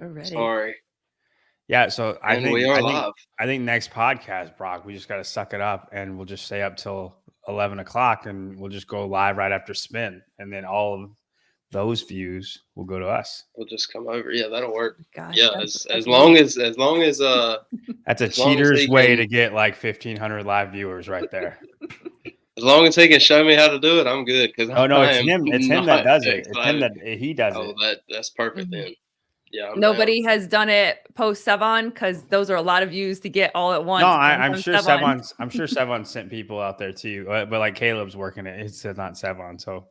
We're ready. Sorry. Yeah, so And we are live. I think next podcast, Brock, we just got to suck it up, and we'll just stay up till 11 o'clock, and we'll just go live right after spin, and then all of those views will go to us. We'll just come over. Yeah, that'll work. Gosh, Yeah, that's as long as That's a as long as cheater's he way can- to get like 1,500 live viewers right there. as long as he can show me how to do it, I'm good. Because Oh no, it's him. It's him that does it. It's him that he does Oh, it. that's perfect then. Yeah, I'm nobody has done it post Sevon because those are a lot of views to get all at once. No, I'm sure Sevon's. I'm sure Sevon sent people out there too, but like Caleb's working it. It's not Sevon, so.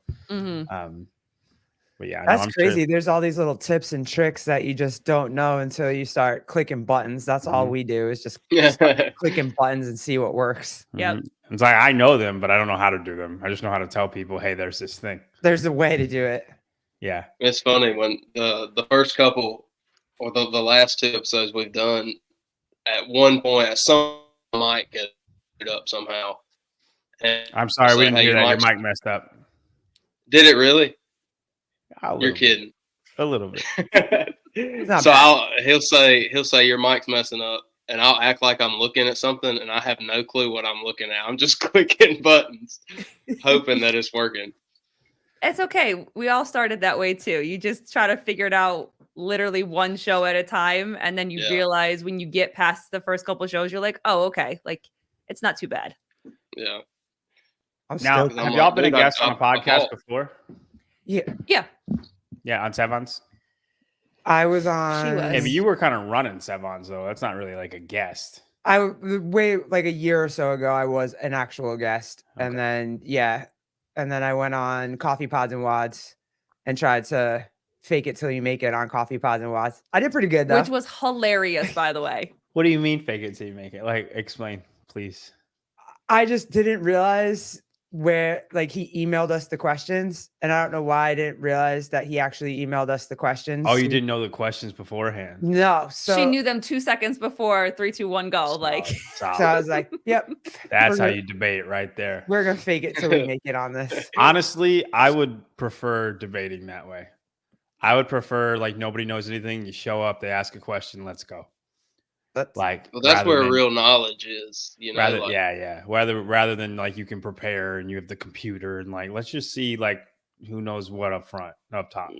But yeah, that's I'm crazy. Sure. There's all these little tips and tricks that you just don't know until you start clicking buttons. That's all we do is just start clicking buttons and see what works. Yep. It's like I know them, but I don't know how to do them. I just know how to tell people, hey, there's this thing. There's a way to do it. Yeah. It's funny when the first couple or the last 2 episodes we've done, at one point, some mic get up somehow. And I'm sorry, we didn't hear that. Your mic messed up. Did it really? You're kidding. A little bit. So he'll say your mic's messing up, and I'll act like I'm looking at something, and I have no clue what I'm looking at. I'm just clicking buttons, hoping that it's working. It's okay. We all started that way too. You just try to figure it out literally one show at a time. And then you realize when you get past the first couple of shows, you're like, oh, okay. Like, it's not too bad. Yeah. Now, have y'all been a guest on a podcast before? Yeah. Yeah. Yeah, on Sevon's? I was on. She was. Yeah, but you were kind of running Sevon's, though. That's not really like a guest. Like a year or so ago, I was an actual guest. Okay. And then I went on Coffee Pods and Wads and tried to fake it till you make it on Coffee Pods and Wads. I did pretty good, though. Which was hilarious, by the way. What do you mean fake it till you make it? Like, explain, please. I just didn't realize where, like, he emailed us the questions. And I don't know why I didn't realize that he actually emailed us the questions. Oh, you didn't know the questions beforehand? No. So she knew them 2 seconds before 3, 2, 1, go. Like, so I was like, yep. That's how you debate right there. We're going to fake it till we make it on this. Honestly, I would prefer debating that way. I would prefer, like, nobody knows anything. You show up, they ask a question, let's go. That's where real knowledge is, you know. Rather than like you can prepare and you have the computer and like let's just see like who knows what up top.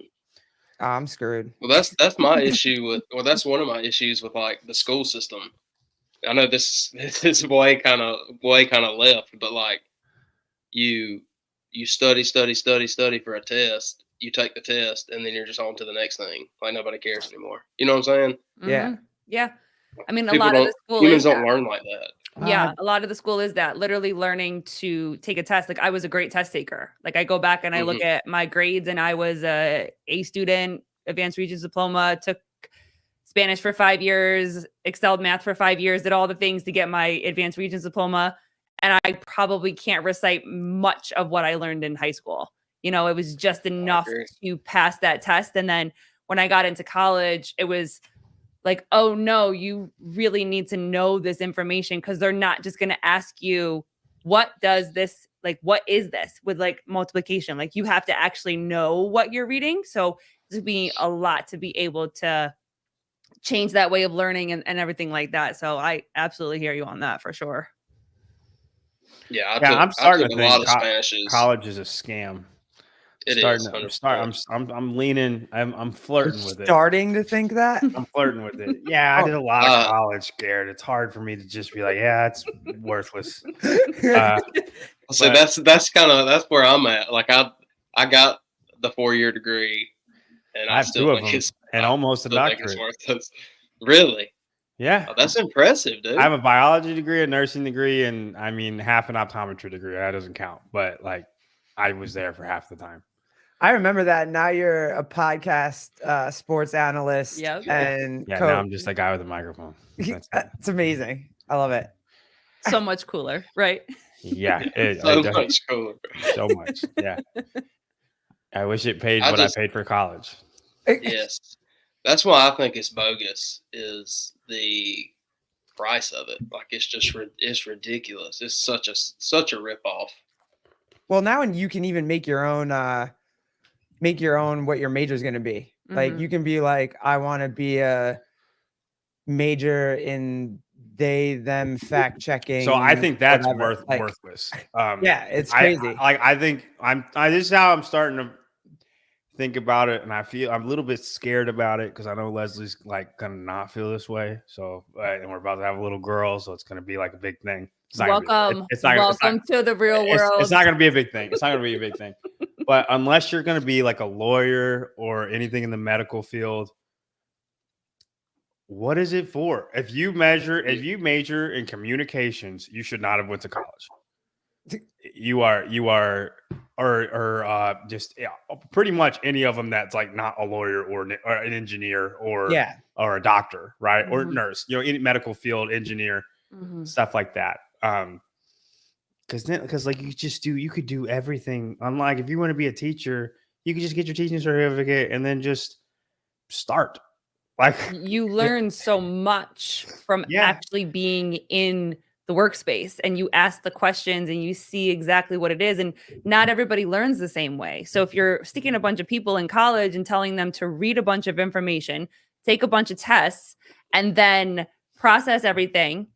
I'm screwed. Well, that's my issue with, or that's one of my issues with like the school system. I know this is way kind of left, but like you study for a test, you take the test, and then you're just on to the next thing. Like nobody cares anymore. You know what I'm saying? Yeah. Yeah. I mean, People a lot of the school humans don't learn like that. Yeah, a lot of the school is that, literally learning to take a test. Like I was a great test taker. Like I go back and I look at my grades, and I was a student, advanced Regents diploma, took Spanish for 5 years, excelled math for 5 years, did all the things to get my advanced Regents diploma. And I probably can't recite much of what I learned in high school. You know, it was just enough to pass that test. And then when I got into college, it was like, oh no, you really need to know this information, because they're not just going to ask you, what does this, like, what is this with like multiplication? Like you have to actually know what you're reading. So there's be a lot to be able to change that way of learning and everything like that. So I absolutely hear you on that for sure. Yeah, I'm starting to a lot think of Spanish college is a scam. I'm leaning. I'm flirting with it. Starting to think that. I'm flirting with it. Yeah, I did a lot of college, Garrett. It's hard for me to just be like, yeah, it's worthless. So that's where I'm at. Like I got the 4-year degree, and I have still 2 of them, and almost a doctorate. Really? Yeah, oh, that's impressive, dude. I have a biology degree, a nursing degree, and I mean half an optometry degree. That doesn't count, but like I was there for half the time. I remember that. Now you're a podcast sports analyst. Yep. And now I'm just a guy with a microphone. It's amazing. I love it. So much cooler, right? Yeah. Much cooler. So much. Yeah. I wish it paid what I paid for college. Yes. That's why I think it's bogus, is the price of it. Like it's ridiculous. It's such a ripoff. Well, now you can even make your own what your major is going to be. Like Mhm. you can be like, I want to be a major in they them fact checking. So I think that's whatever. Like, worthless. yeah, it's I crazy. I think this is how I'm starting to think about it, and I feel I'm a little bit scared about it because I know Leslie's like gonna not feel this way. So and we're about to have a little girl, so it's gonna be like a big thing. It's not gonna be, Welcome, it's not gonna, welcome to the real it's world. not gonna be a big thing. It's not gonna be a big thing. But unless you're gonna be like a lawyer or anything in the medical field, what is it for? If you major in communications, you should not have went to college. You are just pretty much any of them that's like not a lawyer or an engineer or a doctor, right? Or Mhm. nurse, any medical field, engineer, Mhm. stuff like that. Because like you could do everything. Unlike if you want to be a teacher, you could just get your teaching certificate and then just start. Like You learn so much from actually being in the workspace, and you ask the questions and you see exactly what it is. And not everybody learns the same way. So if you're sticking a bunch of people in college and telling them to read a bunch of information, take a bunch of tests, and then process everything,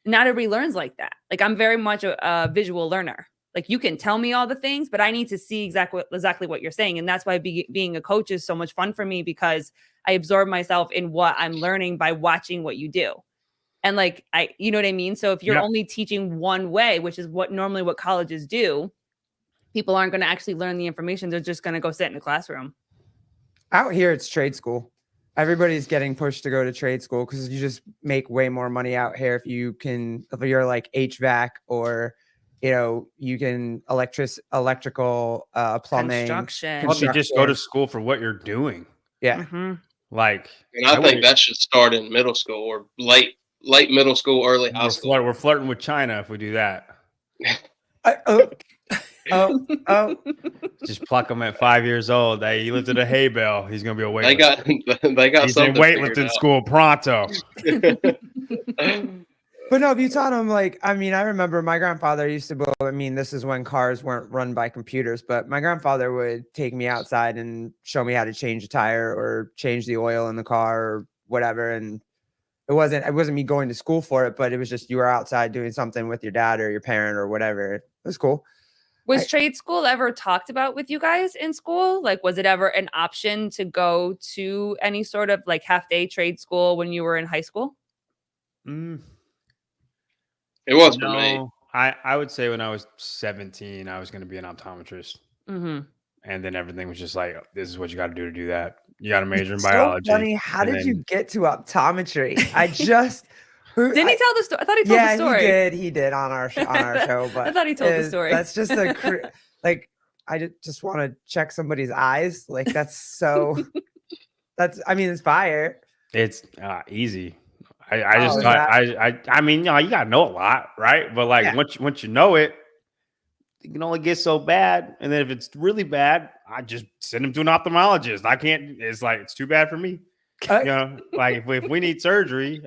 not everybody learns like that. Like I'm very much a visual learner. Like you can tell me all the things, but I need to see exactly what you're saying. And that's why being a coach is so much fun for me, because I absorb myself in what I'm learning by watching what you do. And like, you know what I mean? So if you're only teaching one way, which is normally what colleges do, people aren't going to actually learn the information. They're just going to go sit in a classroom. Out here, it's trade school. Everybody's getting pushed to go to trade school because you just make way more money out here if you're like HVAC or you can electrical, plumbing, Construction. you just go to school for what you're doing. Yeah. Mhm. Like, And I think that should start in middle school or late middle school, early high school. We're flirting with China if we do that. Just pluck him at 5 years old. Hey, he lifted a hay bale. He's gonna be a weightlifter. They got He's in something weightlifting school pronto. But no, if you taught him, like, I mean, I remember my grandfather used to build. I mean, this is when cars weren't run by computers, but my grandfather would take me outside and show me how to change a tire or change the oil in the car or whatever. And it wasn't me going to school for it, but it was just you were outside doing something with your dad or your parent or whatever. It was cool. Was trade school ever talked about with you guys in school? Like, was it ever an option to go to any sort of like half-day trade school when you were in high school? It was for me. I would say when I was 17, I was going to be an optometrist. Mm-hmm. And then everything was just like, this is what you got to do that. You got to major in So biology. funny. How did you get to optometry? Didn't he tell the story? I thought he told the story. Yeah, he did on our show. But I thought he told the story. That's just like I just want to check somebody's eyes. Like it's fire. It's easy. I mean, you gotta know a lot, right? But like once you know it, it can only get so bad. And then if it's really bad, I just send them to an ophthalmologist. I can't. It's like it's too bad for me. Like if we need surgery,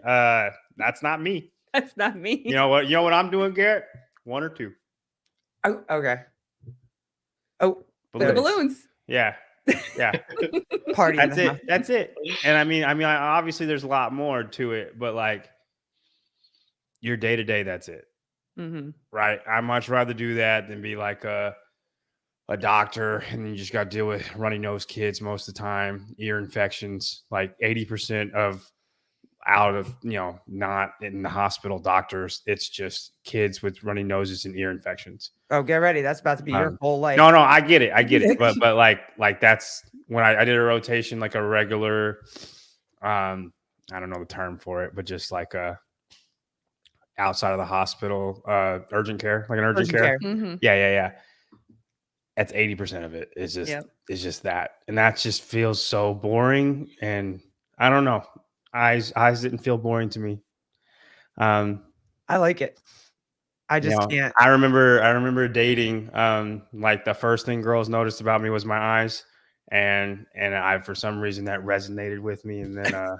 that's not me. That's not me. You know what I'm doing, Garrett? 1 or 2. Oh, okay. Oh, balloons. Yeah. Party. That's it. And I mean, obviously there's a lot more to it, but like your day to day, that's it. Mm-hmm. Right. I'd much rather do that than be like a doctor and then you just got to deal with runny nose kids most of the time, ear infections, like 80% of out of, not in the hospital doctors. It's just kids with runny noses and ear infections. Oh, get ready. That's about to be your whole life. No, I get it. But like that's when I did a rotation, like a regular, I don't know the term for it, but just like a outside of the hospital, urgent care, like an urgent care. Mm-hmm. Yeah. That's 80% of it. It's just that. And that just feels so boring. And I don't know. Eyes didn't feel boring to me. I like it. I just can't. I remember dating. Like the first thing girls noticed about me was my eyes, and I for some reason that resonated with me, and then I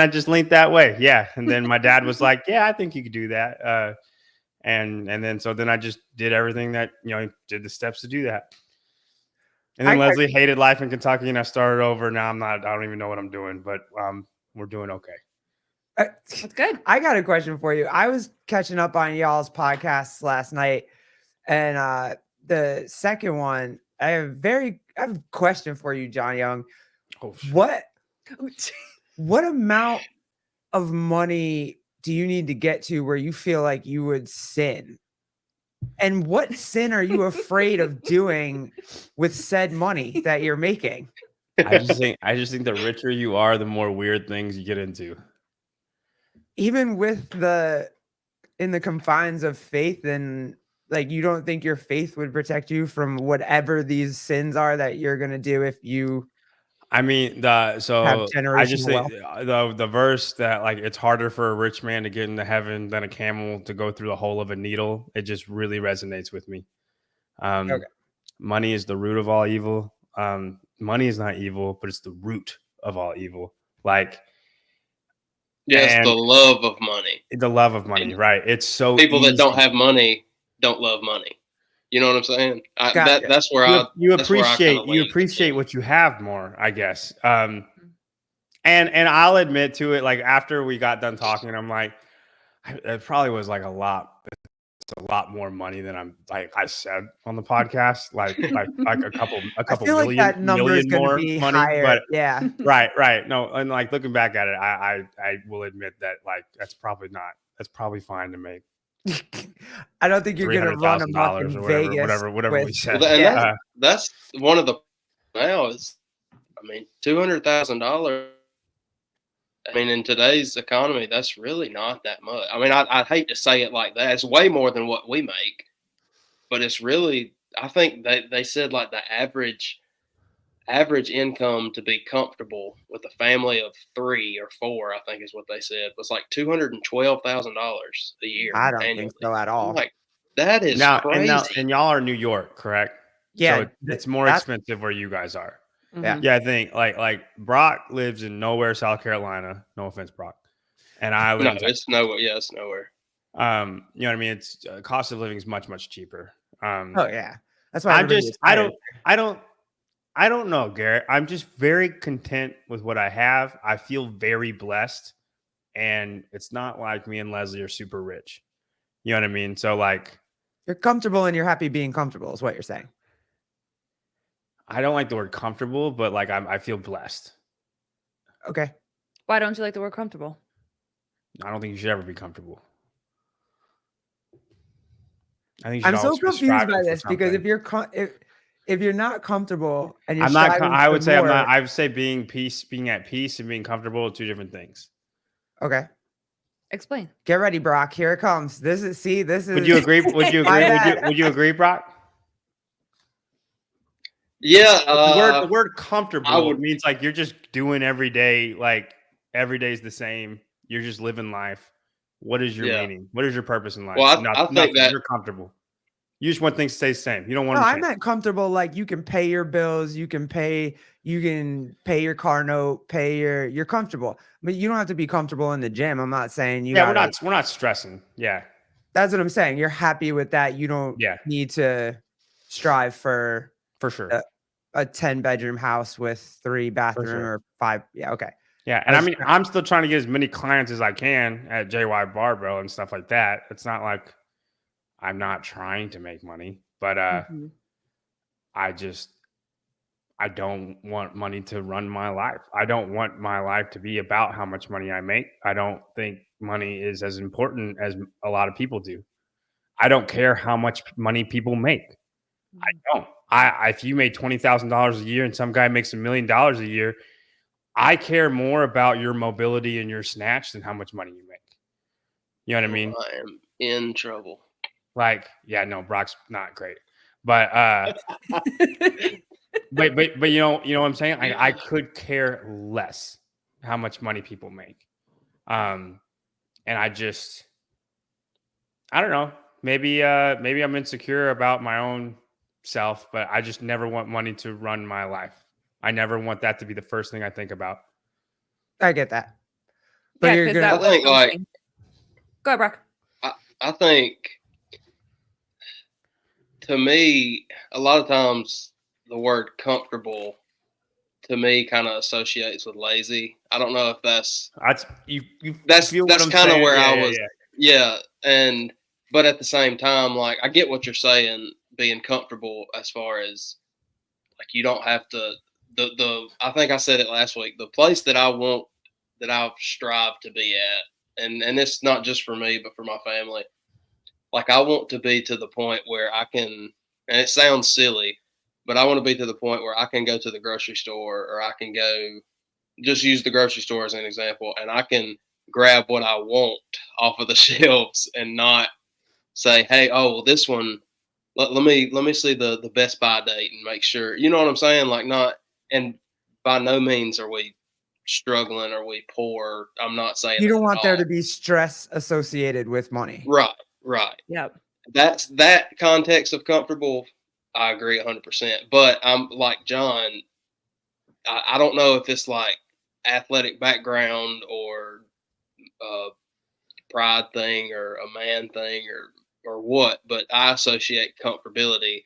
just linked that way. Yeah, and then my dad was like, "Yeah, I think you could do that." And then I just did everything that did the steps to do that. And then Leslie hated life in Kentucky, and I started over. Now I don't even know what I'm doing, but we're doing okay. That's good. I got a question for you. I was catching up on y'all's podcasts last night, and the second one, I have a question for you, John Young. Oh, shit. What amount of money do you need to get to where you feel like you would sin? And what sin are you afraid of doing with said money that you're making? I just think the richer you are, the more weird things you get into. Even with in the confines of faith, and like, you don't think your faith would protect you from whatever these sins are that you're gonna do if you I mean, have I just generational think wealth? the verse that like it's harder for a rich man to get into heaven than a camel to go through the hole of a needle. It just really resonates with me. Okay. Money is the root of all evil. Money is not evil, but it's the root of all evil. Like, Yes, the love of money. The love of money, right? It's so people easy. that don't have money don't love money. You know what I'm saying? Gotcha. That's where you appreciate what you have more, I guess. And I'll admit to it. Like after we got done talking, I'm like, it probably was like a lot more money than I'm like I said on the podcast, like a couple I feel like that number is going to be money, higher. but Yeah, right. No, and like looking back at it, I will admit that like that's probably fine to make. I don't think you're going to run amok in Vegas. Whatever we said. And that's one of the now is, I mean, $200,000. I mean, in today's economy, that's really not that much. I mean, I'd hate to say it like that. It's way more than what we make, but it's really, I think they said like the average income to be comfortable with a family of 3 or 4, I think is what they said, was like $212,000 a year. I don't think so at all. Like, that is crazy. And y'all are New York, correct? Yeah, so it's more expensive where you guys are. Yeah. I think like Brock lives in nowhere, South Carolina. No offense, Brock. And I live it's nowhere. Yeah, it's nowhere. You know what I mean? It's cost of living is much cheaper. Oh yeah, that's why I don't know, Garrett. I'm just very content with what I have. I feel very blessed, and it's not like me and Leslie are super rich. You know what I mean? So like, you're comfortable and you're happy being comfortable is what you're saying. I don't like the word comfortable, but like I feel blessed. Okay. Why don't you like the word comfortable? I don't think you should ever be comfortable. I think I'm so confused by this because if you're not comfortable and you're I would say being at peace and being comfortable are two different things. Okay. Explain. Get ready, Brock. Here it comes. This is. Would you agree? Would you agree, Brock? Yeah, the word comfortable means like you're just doing every day, like every day is the same. You're just living life. What is your meaning? What is your purpose in life? Well, I think that you're comfortable. You just want things to stay the same. You don't want. No, I meant comfortable. Like you can pay your bills, you can pay your car note, you're comfortable. But you don't have to be comfortable in the gym. I'm not saying you. Yeah, we're not stressing. Yeah, that's what I'm saying. You're happy with that. You don't need to strive for sure a 10-bedroom house with 3 bathrooms or 5. Yeah, okay. Yeah, and I mean, I'm still trying to get as many clients as I can at JY Barbell and stuff like that. It's not like I'm not trying to make money, but I don't want money to run my life. I don't want my life to be about how much money I make. I don't think money is as important as a lot of people do. I don't care how much money people make. I don't. If you made $20,000 a year and some guy makes $1 million a year, I care more about your mobility and your snatch than how much money you make. You know what I mean? I am in trouble. Like, yeah, no, Brock's not great, but but you know what I'm saying? I could care less how much money people make, and I don't know. Maybe I'm insecure about my own self, but I just never want money to run my life. I never want that to be the first thing I think about. I get that. But you're gonna. I think like. Go ahead, Brock. I think, to me, a lot of times the word comfortable to me kind of associates with lazy. I don't know if that's that's kind of where yeah, I yeah, was. Yeah. But at the same time, like I get what you're saying, being comfortable as far as like you don't have to I think I said it last week, the place that I've strived to be at, and it's not just for me, but for my family. Like I want to be to the point where I can, and it sounds silly, but I want to be to the point where I can go to the grocery store, or I can go, just use the grocery store as an example, and I can grab what I want off of the shelves and not say, hey, oh, well, this one, let me see the Best Buy date and make sure, you know what I'm saying? Like not, and by no means are we struggling or we poor. I'm not saying You don't that want at there all. to be stress associated with money. Right. Yep. That's that context of comfortable. I agree 100%. But I'm like John. I don't know if it's like athletic background or a pride thing or a man thing or what, but I associate comfortability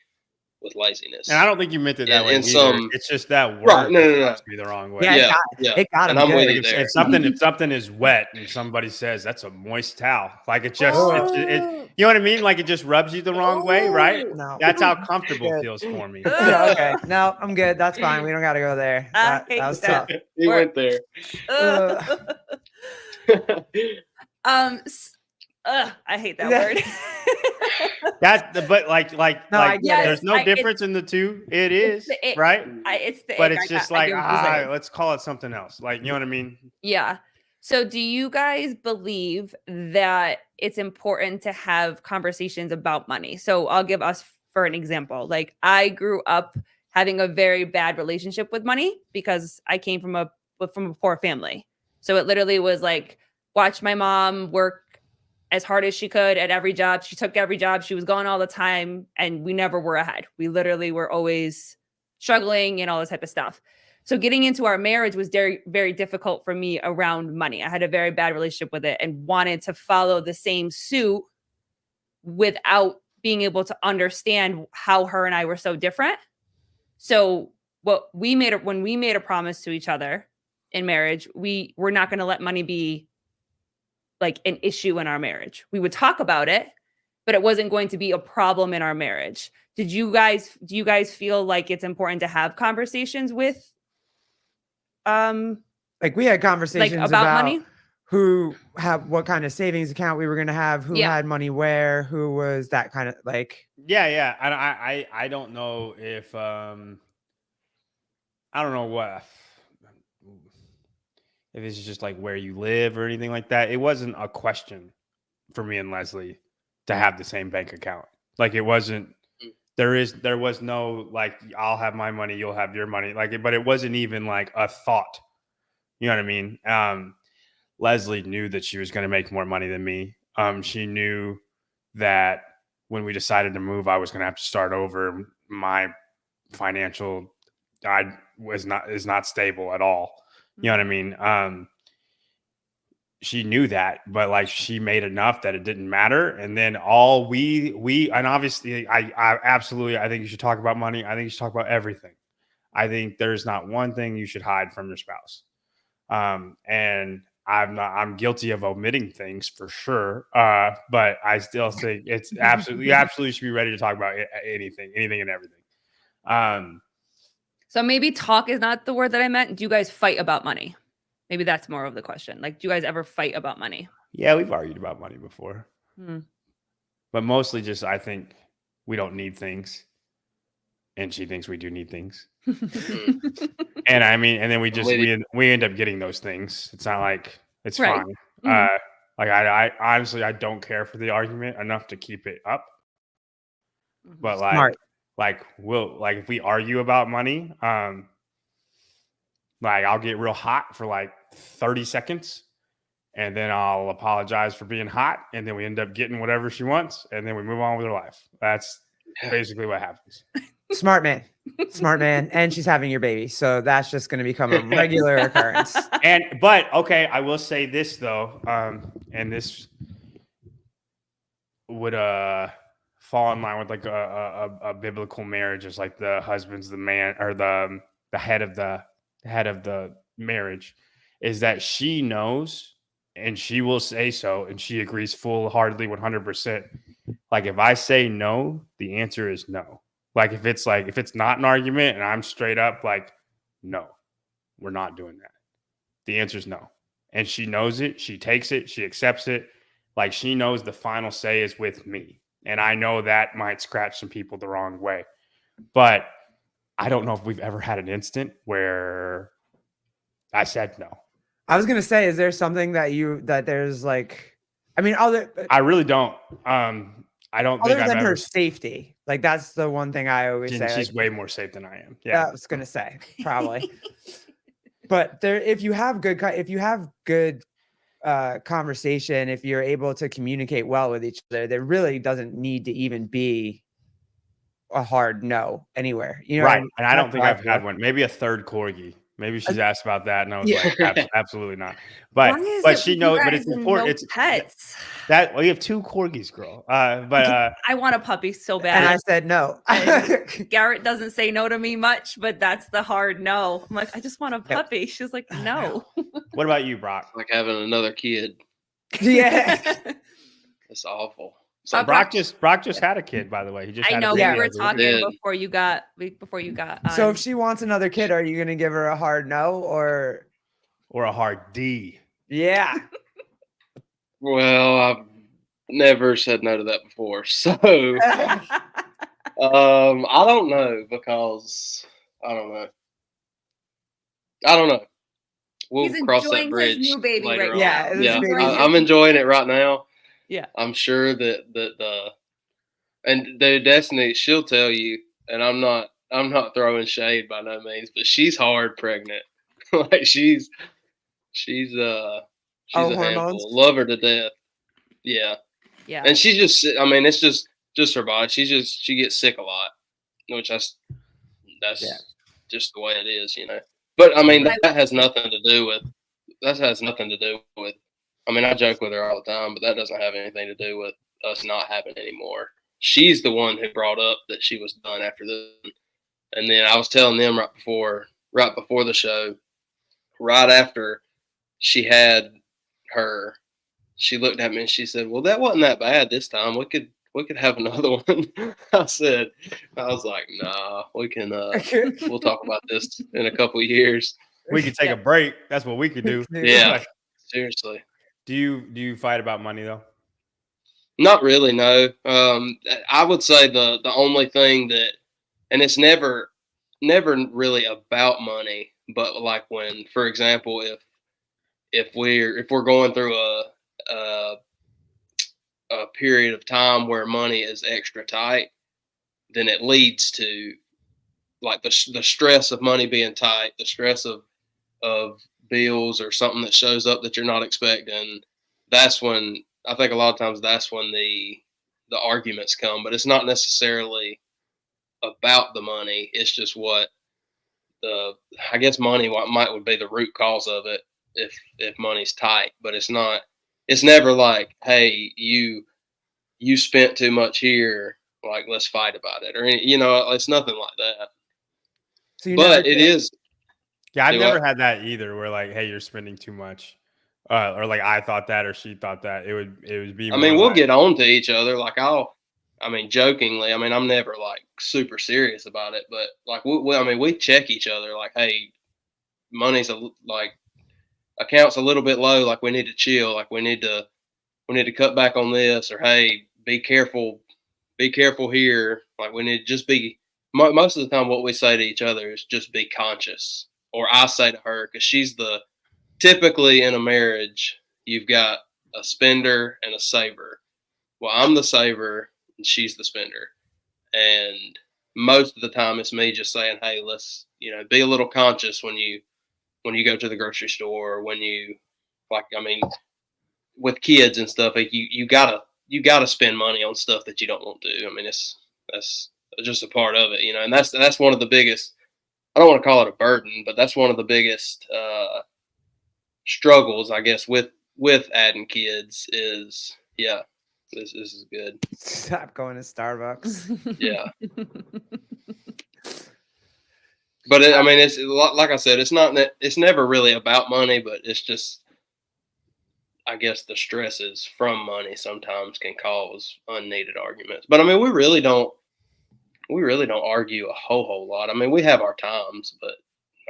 with laziness. And I don't think you meant it that way in either. It's just that word right, no. rubs me the wrong way. Yeah, it got him. And I'm good. with you there. If something is wet and somebody says that's a moist towel, like it just you know what I mean? Like it just rubs you the wrong way, right? No. That's how comfortable Good. feels for me. Yeah, okay. No, I'm good. That's fine. We don't got to go there. I That hate was that. tough. He went there. I hate that word. But I get it. there's no difference in the two. It is right, it's the but ick. it's just I get what you're saying. let's call it something else. Like you know what I mean? Yeah. So do you guys believe that it's important to have conversations about money? So I'll give us for an example. Like I grew up having a very bad relationship with money because I came from a poor family. So it literally was like watch my mom work as hard as she could at every job. She took every job. She was gone all the time and we never were ahead. We literally were always struggling and all this type of stuff. So getting into our marriage was very, very difficult for me around money. I had a very bad relationship with it and wanted to follow the same suit without being able to understand how her and I were so different. So when we made a promise to each other in marriage, we were not going to let money be like an issue in our marriage. We would talk about it, but it wasn't going to be a problem in our marriage. Do you guys feel like it's important to have conversations with like we had conversations like about money? What kind of savings account we were going to have, who had money where, who was that kind of like. Yeah. I don't know if I don't know what if it's just like where you live or anything like that. It wasn't a question for me and Leslie to have the same bank account. Like it wasn't. There was no like I'll have my money, you'll have your money. Like, but it wasn't even like a thought. You know what I mean? Leslie knew that she was going to make more money than me. She knew that when we decided to move, I was going to have to start over. My financial is not stable at all. You know what I mean? She knew that, but like she made enough that it didn't matter. And then all we and obviously I absolutely, I think you should talk about money. I think you should talk about everything. I think there's not one thing you should hide from your spouse. And I'm guilty of omitting things for sure. But I still think it's you absolutely should be ready to talk about anything and everything. So maybe talk is not the word that I meant. Do you guys fight about money? Maybe that's more of the question. Like, do you guys ever fight about money? Yeah, we've argued about money before. But mostly just I think we don't need things. And she thinks we do need things. And I mean, and then we end up getting those things. It's not like it's fine. Like I honestly I don't care for the argument enough to keep it up. But like if we argue about money, like I'll get real hot for like 30 seconds and then I'll apologize for being hot and then we end up getting whatever she wants and then we move on with her life. That's basically what happens. Smart man. And she's having your baby. So that's just going to become a regular occurrence. But okay, I will say this though. And this would fall in line with like a biblical marriage is like the husband's the man or the head of the marriage, is that she knows and she will say so and she agrees full-heartedly 100%. Like if I say no, the answer is no. Like if it's not an argument and I'm straight up like, no, we're not doing that, the answer is no. And she knows it, she takes it, she accepts it. Like she knows the final say is with me. And I know that might scratch some people the wrong way. But I don't know if we've ever had an instant where I said no. I was gonna say, is there something that there's like, I mean, I really don't. I don't think other I've than ever. her safety, like that's the one thing I always say. She's like, way more safe than I am. Yeah, I was gonna say probably. But if you have good conversation, if you're able to communicate well with each other, there really doesn't need to even be a hard no anywhere. You know, right. And I don't think I've feel. had one. Maybe a third corgi. Maybe she's asked about that, and I was Yeah. like, absolutely not. But she knows. But it's important. It's pets. that we have 2 corgis, girl. But I want a puppy so bad. And I said no. Garrett doesn't say no to me much, but that's the hard no. I'm like, I just want a puppy. She's like, no. What about you, Brock? Like having another kid. Yeah. It's awful. So Brock just had a kid, by the way. He just I had know a we were talking did. before you got So if she wants another kid, are you gonna give her a hard no or a hard D? Yeah. Well, I've never said no to that before. So I don't know, because I don't know. We'll He's cross enjoying that bridge his new baby later right on. now. Yeah, I'm enjoying it right now. Yeah. I'm sure that and the Destiny, she'll tell you, and I'm not throwing shade by no means, but she's hard pregnant. Like she's a handful. Love her to death. Yeah. Yeah. And she just, I mean, it's just her body. She gets sick a lot, which that's just the way it is, you know. But I mean, that has nothing to do with. I mean, I joke with her all the time, but that doesn't have anything to do with us not having any more. She's the one who brought up that she was done after this, and then I was telling them right before the show, right after she had her, she looked at me and she said, "Well, that wasn't that bad this time. We could have another one." I was like, "Nah, we can. We'll talk about this in a couple of years. We could take a break. That's what we could do." Yeah, seriously. Do you fight about money though? Not really, no. I would say the only thing that, and it's never really about money, but like when, for example, if we're going through a period of time where money is extra tight, then it leads to like the stress of money being tight, the stress of bills or something that shows up that you're not expecting. That's when I think a lot of times that's when the arguments come, but it's not necessarily about the money. It's just what I guess money would be the root cause of it if money's tight, but it's not. It's never like, hey, you spent too much here, like let's fight about it, or it's nothing like that. So but it is. Yeah, I've never had that either. Where like, hey, you're spending too much, or like I thought that, or she thought that. It would be. I mean, we'll get on to each other. Like jokingly. I mean, I'm never like super serious about it, but like we check each other. Like, hey, money's account's a little bit low. Like we need to chill. Like we need to cut back on this, or hey, be careful here. Like we need to just be. Most of the time, what we say to each other is just be conscious. Or I say to her, because she's typically in a marriage, you've got a spender and a saver. Well, I'm the saver and she's the spender. And most of the time it's me just saying, hey, let's, be a little conscious when you go to the grocery store, or when you, with kids and stuff, like you gotta spend money on stuff that you don't want to. I mean, that's just a part of it, and that's one of the biggest, I don't want to call it a burden, but that's one of the biggest struggles, I guess, with adding kids is, This is good. Stop going to Starbucks. Yeah. But I mean, it's like I said, it's never really about money, but it's just, I guess the stresses from money sometimes can cause unneeded arguments. But I mean, we really don't argue a whole lot. I mean, we have our times, but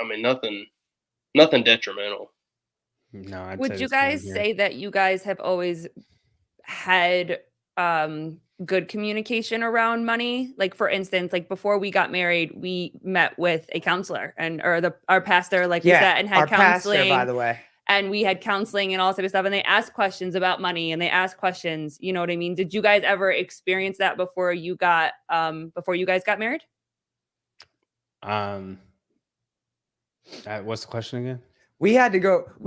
I mean, nothing detrimental. No, I'd Would say you the same guys here. say that you guys have always had good communication around money? Like, for instance, like before we got married, we met with a counselor our pastor, like we sat and had our counseling. pastor, by the way. And we had counseling and all type of stuff. And they asked questions about money and they asked questions, you know what I mean? Did you guys ever experience that before you guys got married? What's the question again? We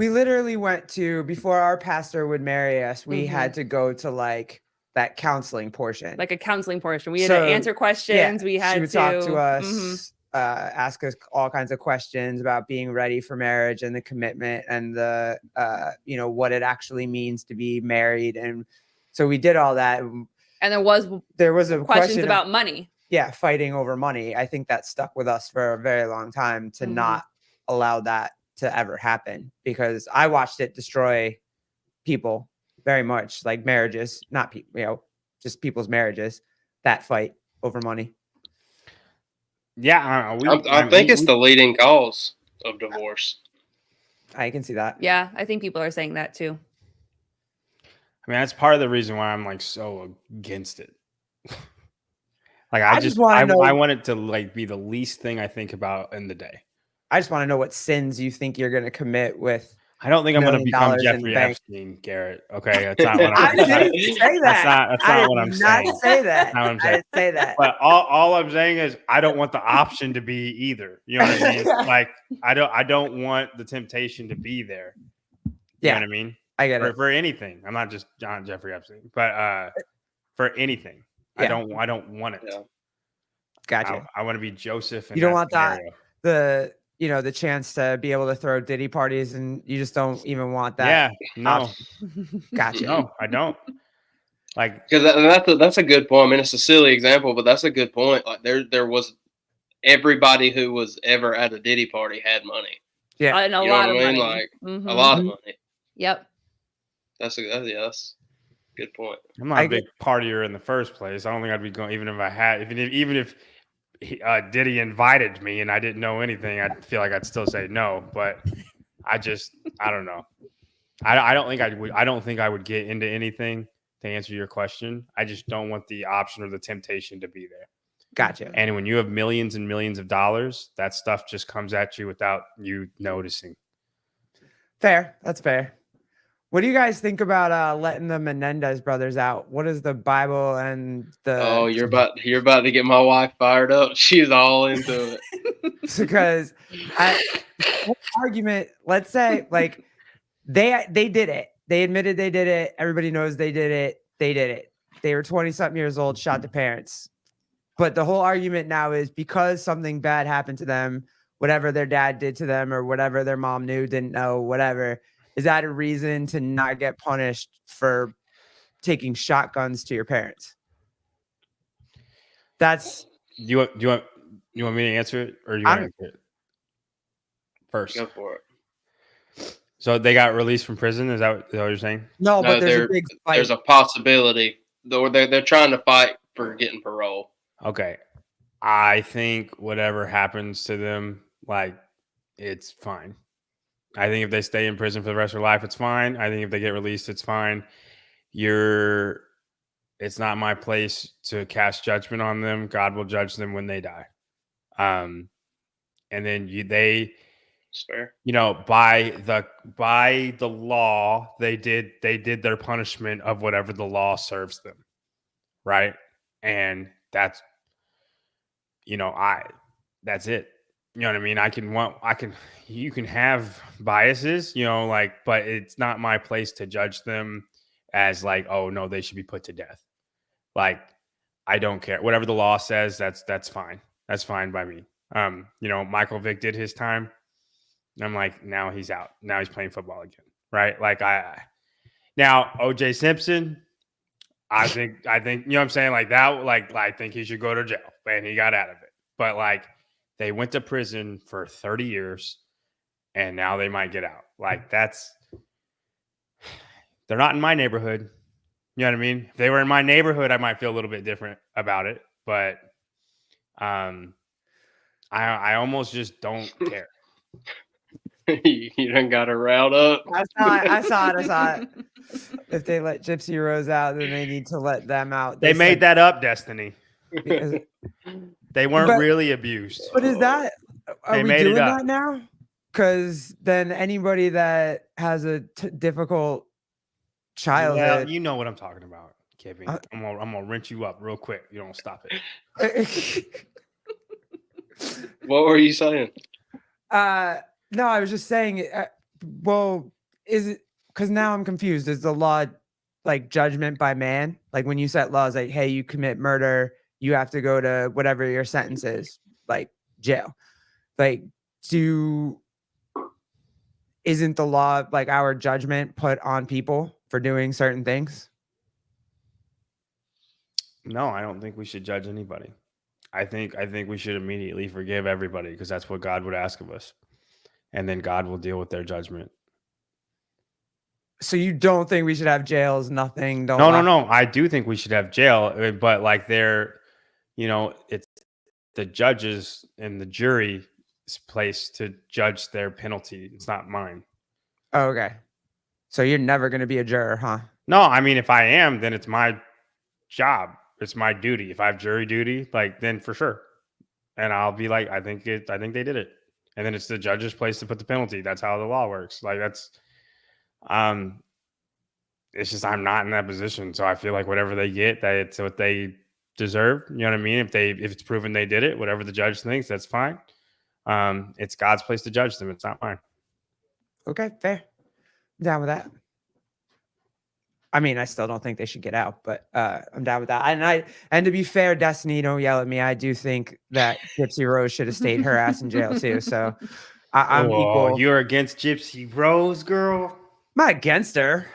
literally went to, before our pastor would marry us, we had to go to like that counseling portion. Like a counseling portion. We had to answer questions. We had she would talk to us, ask us all kinds of questions about being ready for marriage and the commitment and the, what it actually means to be married. And so we did all that. And there was a questions about money. Yeah. Fighting over money. I think that stuck with us for a very long time to not allow that to ever happen, because I watched it destroy people very much, like marriages, not people, just people's marriages, that fight over money. Yeah, I think it's the leading cause of divorce. I can see that. Yeah, I think people are saying that too. I mean, that's part of the reason why I'm like so against it. Like I want it to like be the least thing I think about in the day. I just want to know what sins you think you're going to commit with. I don't think I'm going to become Jeffrey Epstein, Garrett. Okay, that's not what I didn't say that. That's not what I'm saying. Say that. I didn't say that. But all I'm saying is I don't want the option to be either. You know what I mean? Like I don't want the temptation to be there. You know what I mean? I get it. For anything. I'm not just John Jeffrey Epstein, but for anything. I don't want it. Yeah. Gotcha. I want to be Joseph. You don't want that the chance to be able to throw Diddy parties, and you just don't even want that. Yeah, no. Gotcha. No, I don't. Like, because that's a good point. I mean, it's a silly example, but that's a good point. Like there was everybody who was ever at a Diddy party had money. Yeah, and a lot of money. Like a lot of money. Yep. That's a good point. I'm not a big partier in the first place. I don't think I'd be going, even if I had, even if Diddy invited me and I didn't know anything, I'd feel like I'd still say no. But I don't know. I don't think I would get into anything to answer your question. I just don't want the option or the temptation to be there. Gotcha. And when you have millions and millions of dollars, that stuff just comes at you without you noticing. Fair. That's fair. What do you guys think about letting the Menendez brothers out? What is the Bible and the? Oh, you're about to get my wife fired up. She's all into it. Because argument. Let's say like they did it. They admitted they did it. Everybody knows they did it. They did it. They were 20-something years old. Shot the parents. But the whole argument now is because something bad happened to them, whatever their dad did to them, or whatever their mom knew, didn't know, whatever. Is that a reason to not get punished for taking shotguns to your parents? That's you want me to answer it, or you want to answer it first? Go for it. So they got released from prison. Is that what you're saying? No, but there's a big fight. There's a possibility. They're trying to fight for getting parole. Okay, I think whatever happens to them, like, it's fine. I think if they stay in prison for the rest of their life, it's fine. I think if they get released, it's fine. It's not my place to cast judgment on them. God will judge them when they die. And then it's fair. By the law, they did their punishment of whatever the law serves them. Right. And that's that's it. You know what I mean? You can have biases, but it's not my place to judge them as like, oh no, they should be put to death. Like, I don't care. Whatever the law says, that's fine. That's fine by me. Michael Vick did his time. I'm like, now he's out. Now he's playing football again. Right. Like now OJ Simpson, I think, you know what I'm saying? Like that, I think he should go to jail, and he got out of it. But like, they went to prison for 30 years, and now they might get out. Like they're not in my neighborhood. You know what I mean? If they were in my neighborhood, I might feel a little bit different about it. But I almost just don't care. You done got her riled up. I saw it. If they let Gypsy Rose out, then they need to let them out. They made that up, Destiny. Because, They weren't really abused. but is that, are They we made it doing up. that now? Because then anybody that has a difficult childhood. Well, you know what I'm talking about, Kevin. I'm gonna rinse you up real quick. You don't stop it. What were you saying? No, I was just saying. Well, is it because now I'm confused? Is the law like judgment by man? Like when you set laws, like, hey, you commit murder, you have to go to whatever your sentence is, like jail. Like, isn't the law like our judgment put on people for doing certain things? No, I don't think we should judge anybody. I think we should immediately forgive everybody because that's what God would ask of us. And then God will deal with their judgment. So you don't think we should have jails? Nothing. No. I do think we should have jail, but like it's the judges and the jury's place to judge their penalty. It's not mine. Oh, okay. So you're never going to be a juror, huh? No, I mean, if I am, then it's my job. It's my duty. If I have jury duty, like then for sure. And I'll be like, I think they did it. And then it's the judge's place to put the penalty. That's how the law works. Like it's just I'm not in that position. So I feel like whatever they get, that it's what they deserve. You know what I mean? If it's proven they did it, whatever the judge thinks, that's fine. It's God's place to judge them. It's not mine. Okay, fair. I'm down with that. I mean, I still don't think they should get out, but I'm down with that. And to be fair, Destiny, don't yell at me. I do think that Gypsy Rose should have stayed her ass in jail too. So I'm equal. You're against Gypsy Rose, girl? I'm not against her,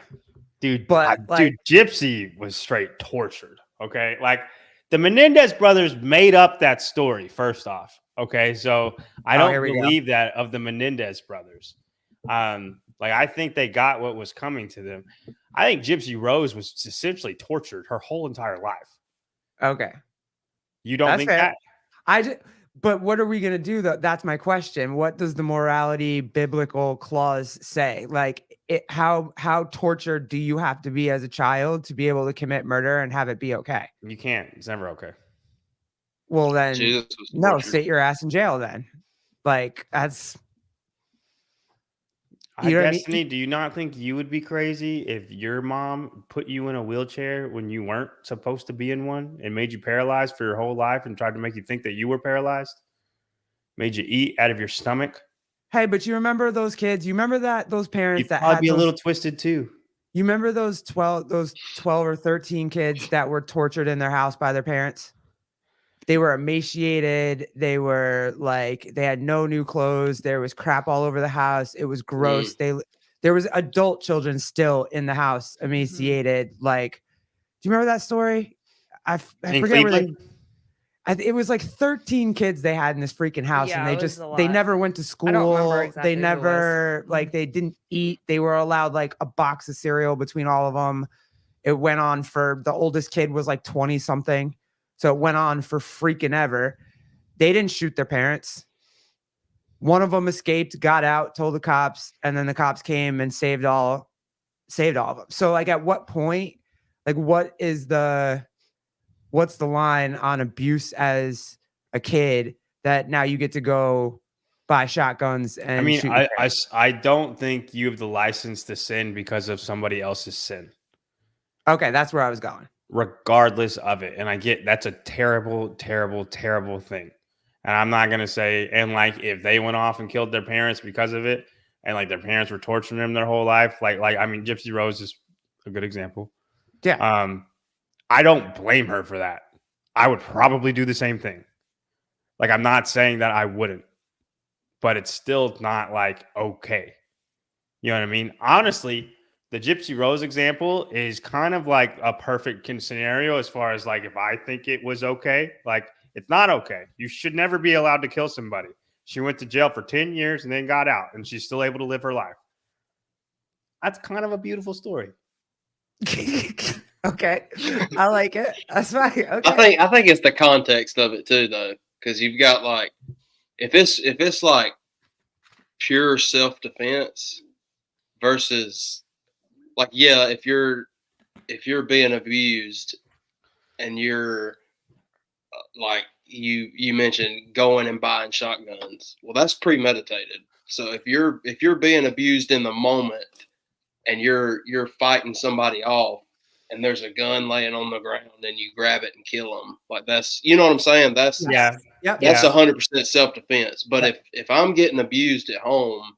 dude. But dude, Gypsy was straight tortured. Okay, like the Menendez brothers made up that story. First off, okay, so I don't believe that of the Menendez brothers. Like I think they got what was coming to them. I think Gypsy Rose was essentially tortured her whole entire life. Okay. You don't think fair. That? But what are we going to do though? That's my question. What does the morality biblical clause say? Like how tortured do you have to be as a child to be able to commit murder and have it be okay? You can't. It's never okay. Well then, no, sit your ass in jail then. Like that's... Destiny, do you not think you would be crazy if your mom put you in a wheelchair when you weren't supposed to be in one and made you paralyzed for your whole life and tried to make you think that you were paralyzed? Made you eat out of your stomach? Hey, but you remember those kids? You remember those parents that had be a little twisted too. You remember those 12 or 13 kids that were tortured in their house by their parents? They were emaciated. They were like, they had no new clothes. There was crap all over the house. It was gross. There was adult children still in the house, emaciated. Like, do you remember that story? I forget where it was like 13 kids they had in this freaking house, and they never went to school. I don't remember exactly. They never they didn't eat. They were allowed like a box of cereal between all of them. It went on for the oldest kid was like 20 something. So it went on for freaking ever. They didn't shoot their parents. One of them escaped, got out, told the cops, and then the cops came and saved all of them. So like at what point, like what's the line on abuse as a kid that now you get to go buy shotguns and I don't think you have the license to sin because of somebody else's sin. Okay, that's where I was going. Regardless of it. And I get that's a terrible, terrible, terrible thing. And I'm not going to say, and like if they went off and killed their parents because of it, and like their parents were torturing them their whole life, like I mean, Gypsy Rose is a good example. Yeah. I don't blame her for that. I would probably do the same thing. Like, I'm not saying that I wouldn't, but it's still not like, okay. You know what I mean? Honestly, the Gypsy Rose example is kind of like a perfect scenario as far as like if I think it was okay, like it's not okay. You should never be allowed to kill somebody. She went to jail for 10 years and then got out, and she's still able to live her life. That's kind of a beautiful story. Okay, I like it. That's fine. Okay. I think it's the context of it too, though, because you've got like if it's like pure self defense versus like if you're being abused and you're like you mentioned going and buying shotguns, well, that's premeditated. So if you're being abused in the moment and you're fighting somebody off and there's a gun laying on the ground and you grab it and kill them, like that's, you know what I'm saying? That's Yep. that's 100% self defense. But if I'm getting abused at home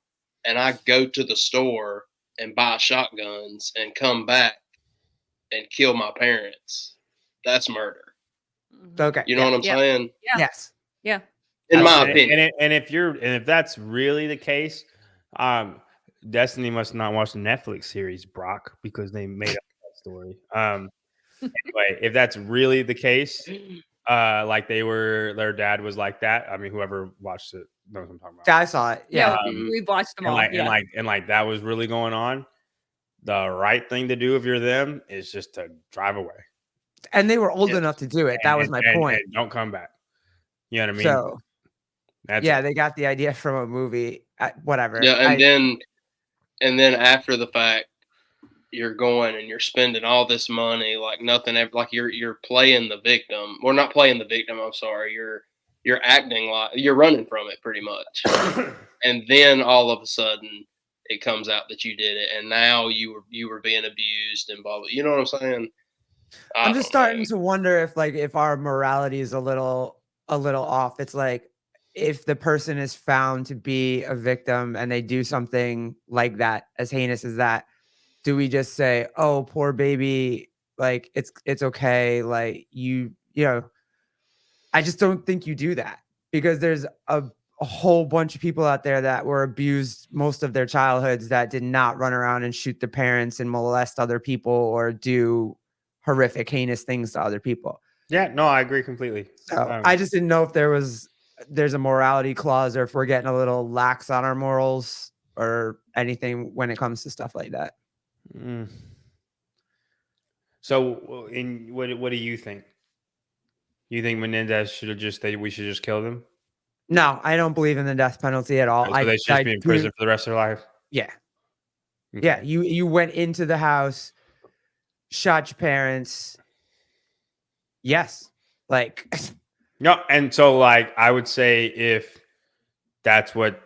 and I go to the store and buy shotguns and come back and kill my parents, that's murder. Okay. You know what I'm saying? Yeah. Yes. Yeah. In my opinion. And if that's really the case, Destiny must not watch the Netflix series Brock, because they made up that story. Anyway, if that's really the case, like their dad was like that. I mean, whoever watched it knows what I'm talking about. I saw it. Yeah. We've watched them all. And like that was really going on. The right thing to do if you're them is just to drive away. And they were old enough to do it. That was my point. And don't come back. You know what I mean? So, they got the idea from a movie. Whatever. Yeah, and then after the fact, you're going and you're spending all this money like nothing ever. Like you're playing the victim, or not playing the victim. I'm sorry. You're acting like you're running from it pretty much. And then all of a sudden, it comes out that you did it, and now you were being abused and blah blah. You know what I'm saying? I'm just starting to wonder if our morality is a little off. It's like if the person is found to be a victim and they do something like that, as heinous as that, do we just say, "Oh, poor baby, like it's okay"? Like you know, I just don't think you do that, because there's a whole bunch of people out there that were abused most of their childhoods that did not run around and shoot their parents and molest other people or do horrific, heinous things to other people. Yeah, no, I agree completely. So I just didn't know if there's a morality clause, or if we're getting a little lax on our morals or anything when it comes to stuff like that. So, what do you think? You think Menendez should have we should just kill them? No, I don't believe in the death penalty at all. So they should just be in prison for the rest of their life? Yeah. Okay. Yeah. You went into the house, shot your parents. Yes. Like no, and so like I would say if that's what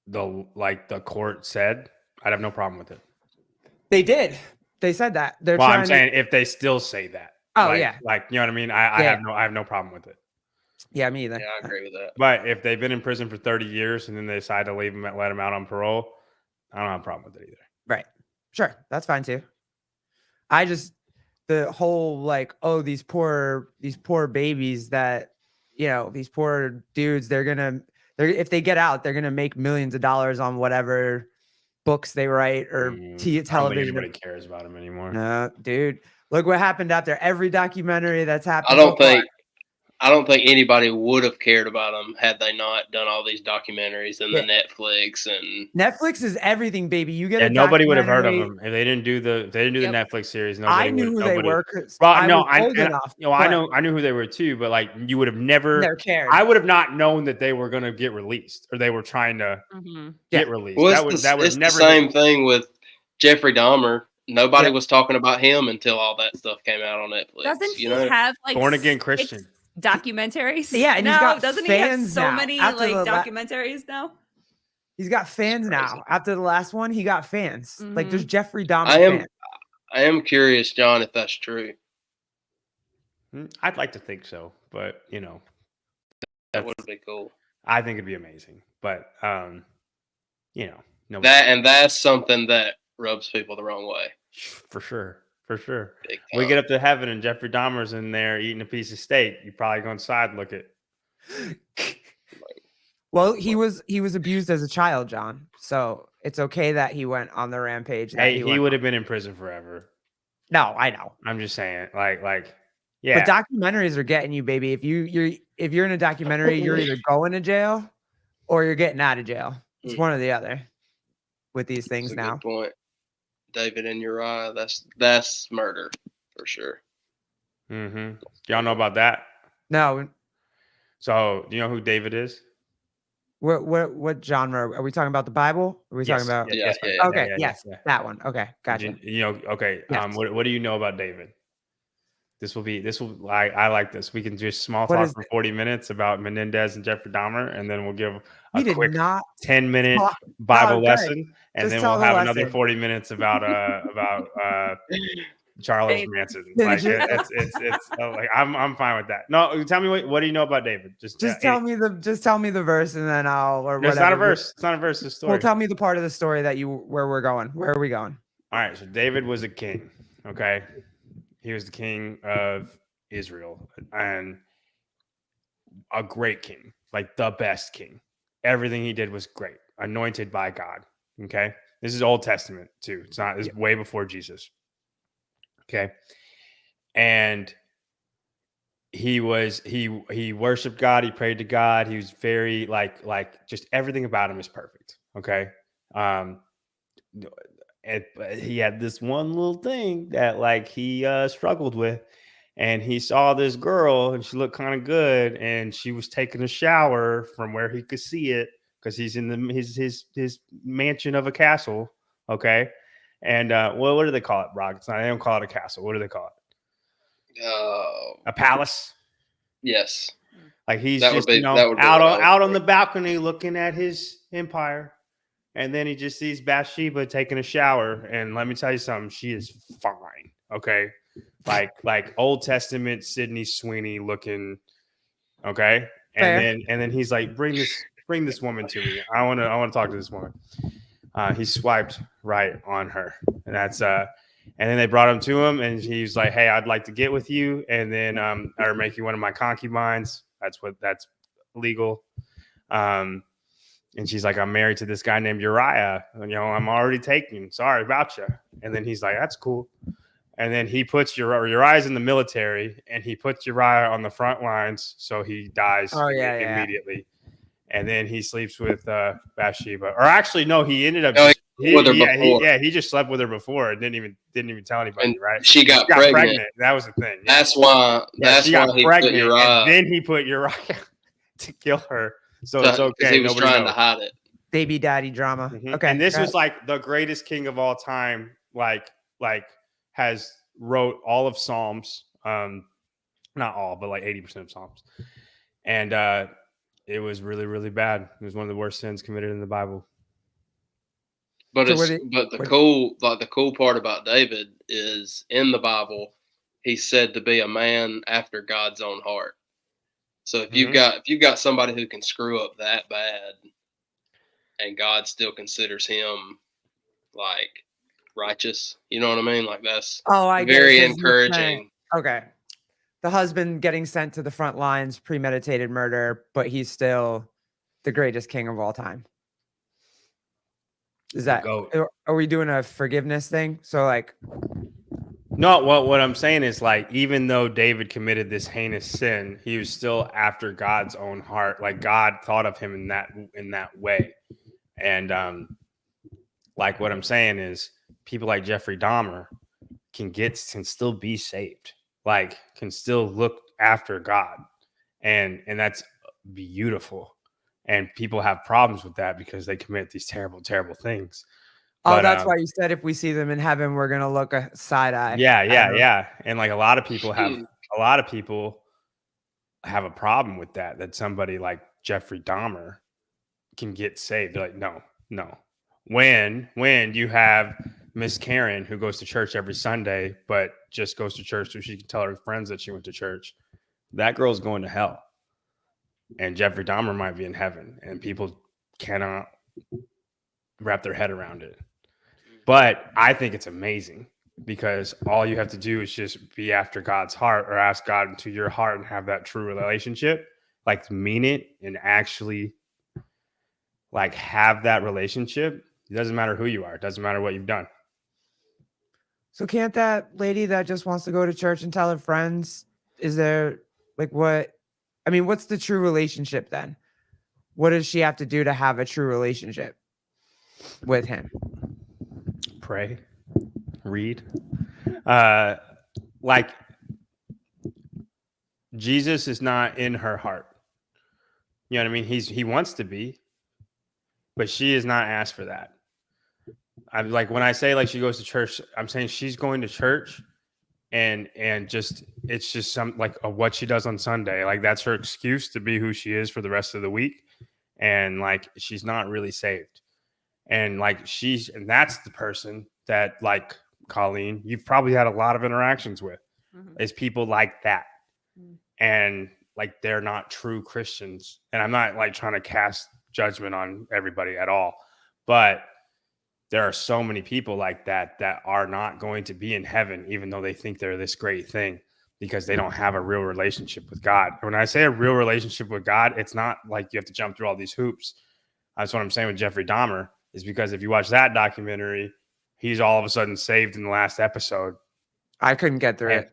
the court said, I'd have no problem with it. They did. They said that. I'm saying if they still say that. Oh, like, yeah. Like, you know what I mean? I have no problem with it. Yeah, me either. Yeah, I agree with that. But if they've been in prison for 30 years and then they decide to leave them and let them out on parole, I don't have a problem with it either. Right. Sure. That's fine too. The whole like, oh, these poor babies that, these poor dudes, if they get out, they're going to make millions of dollars on whatever books they write or television. I don't think anybody cares about them anymore. No, dude. Look what happened out there. Every documentary that's happened. I don't think anybody would have cared about them had they not done all these documentaries and the Netflix and Netflix is everything, baby. You get nobody would have heard of them if they didn't do the Netflix series. I knew who they were. I knew who they were too, but like you would have never cared. I would have not known that they were going to get released or they were trying to get released. Well, it's the same thing with Jeffrey Dahmer. Nobody was talking about him until all that stuff came out on Netflix. Doesn't he have like Born Again Christian documentaries? Yeah, and doesn't he have so many like documentaries now? He's got fans now. After the last one, he got fans. Like there's Jeffrey Dahmer fans. I am curious, John, if that's true. I'd like to think so, but that would be cool. I think it'd be amazing, but that's something that rubs people the wrong way. For sure. We get up to heaven and Jeffrey Dahmer's in there eating a piece of steak. You probably go inside and look at. Well, he was abused as a child, John. So it's okay that he went on the rampage. That Hey, he would have been in prison forever. No, I know. I'm just saying, like, But documentaries are getting you, baby. If you're in a documentary, you're either going to jail or you're getting out of jail. It's one or the other with these things now. Good point. David and Uriah, that's murder for sure. Mm-hmm. Y'all know about that? No. So, do you know who David is? What genre are we talking about? The Bible? Are we talking about? Yeah. Okay, yes, that one. Okay, gotcha. Okay. Yes. What do you know about David? I like this. We can just small talk for 40 minutes about Menendez and Jeffrey Dahmer, and then we'll give a quick 10-minute Bible lesson, and then we'll have another 40 minutes about Charles Manson. Like it's like I'm fine with that. No, tell me what do you know about David? Just tell me the verse, and then It's not a verse. It's not a verse. It's a story. Well, tell me the part of the story where we're going. Where are we going? All right. So David was a king. Okay. He was the king of Israel and a great king, like the best king. Everything he did was great, anointed by God. Okay. This is Old Testament too. It's way before Jesus. Okay. And he worshiped God. He prayed to God. He was very like just everything about him is perfect. Okay. But he had this one little thing that like he struggled with, and he saw this girl and she looked kind of good, and she was taking a shower from where he could see it because he's in his mansion of a castle. Okay. And what do they call it, Brock? They don't call it a castle. What do they call it? A palace. Yes. Like he's out on the balcony looking at his empire. And then he just sees Bathsheba taking a shower. And let me tell you something, she is fine. Okay. Like Old Testament Sydney Sweeney looking. Okay. And then he's like, bring this woman to me. I want to talk to this woman. He swiped right on her. And that's and then they brought him to him, and he's like, hey, I'd like to get with you, and then or make you one of my concubines. That's legal. And she's like, I'm married to this guy named Uriah. And, I'm already taken. Sorry about you. And then he's like, that's cool. And then he puts Uriah's in the military, and he puts Uriah on the front lines. So he dies immediately. And then he sleeps with Bathsheba. Or actually, no, he ended up he just slept with her before and didn't even tell anybody, and right? She got pregnant. That was the thing. Yeah. That's why she got pregnant. And then he put Uriah to kill her. So it's okay. He was trying to hide it. Baby daddy drama. Mm-hmm. Okay. And this was like the greatest king of all time. Like has wrote all of Psalms. Not all, but like 80% of Psalms. And it was really, really bad. It was one of the worst sins committed in the Bible. But the cool part about David is in the Bible, he's said to be a man after God's own heart. So if you've got somebody who can screw up that bad, and God still considers him like righteous, you know what I mean? Like that's very encouraging. Okay. The husband getting sent to the front lines, premeditated murder, but he's still the greatest king of all time. Are we doing a forgiveness thing? So like, no, what I'm saying is like, even though David committed this heinous sin, he was still after God's own heart. Like God thought of him in that way. And like what I'm saying is people like Jeffrey Dahmer can still be saved. Like can still look after God. And that's beautiful. And people have problems with that because they commit these terrible, terrible things. But, that's why you said if we see them in heaven, we're gonna look a side eye. Yeah. And like a lot of people have a problem with that. That somebody like Jeffrey Dahmer can get saved. They're like, no. When you have Miss Karen who goes to church every Sunday, but just goes to church so she can tell her friends that she went to church, that girl's going to hell. And Jeffrey Dahmer might be in heaven, and people cannot wrap their head around it. But I think it's amazing because all you have to do is just be after God's heart or ask God into your heart and have that true relationship, like mean it and actually like have that relationship, it doesn't matter who you are. It doesn't matter what you've done. So can't that lady that just wants to go to church and tell her friends, is there like what? I mean, what's the true relationship then? What does she have to do to have a true relationship with him? Pray, read. Like Jesus is not in her heart. You know what I mean? He wants to be, but she is not asked for that. I'm like, when I say like she goes to church, I'm saying she's going to church and just it's just some like what she does on Sunday. Like that's her excuse to be who she is for the rest of the week. And like she's not really saved. And like and that's the person that like Colleen, you've probably had a lot of interactions with is people like that. And like they're not true Christians. And I'm not like trying to cast judgment on everybody at all. But there are so many people like that are not going to be in heaven, even though they think they're this great thing, because they don't have a real relationship with God. When I say a real relationship with God, it's not like you have to jump through all these hoops. That's what I'm saying with Jeffrey Dahmer, is because if you watch that documentary, he's all of a sudden saved in the last episode. I couldn't get through it.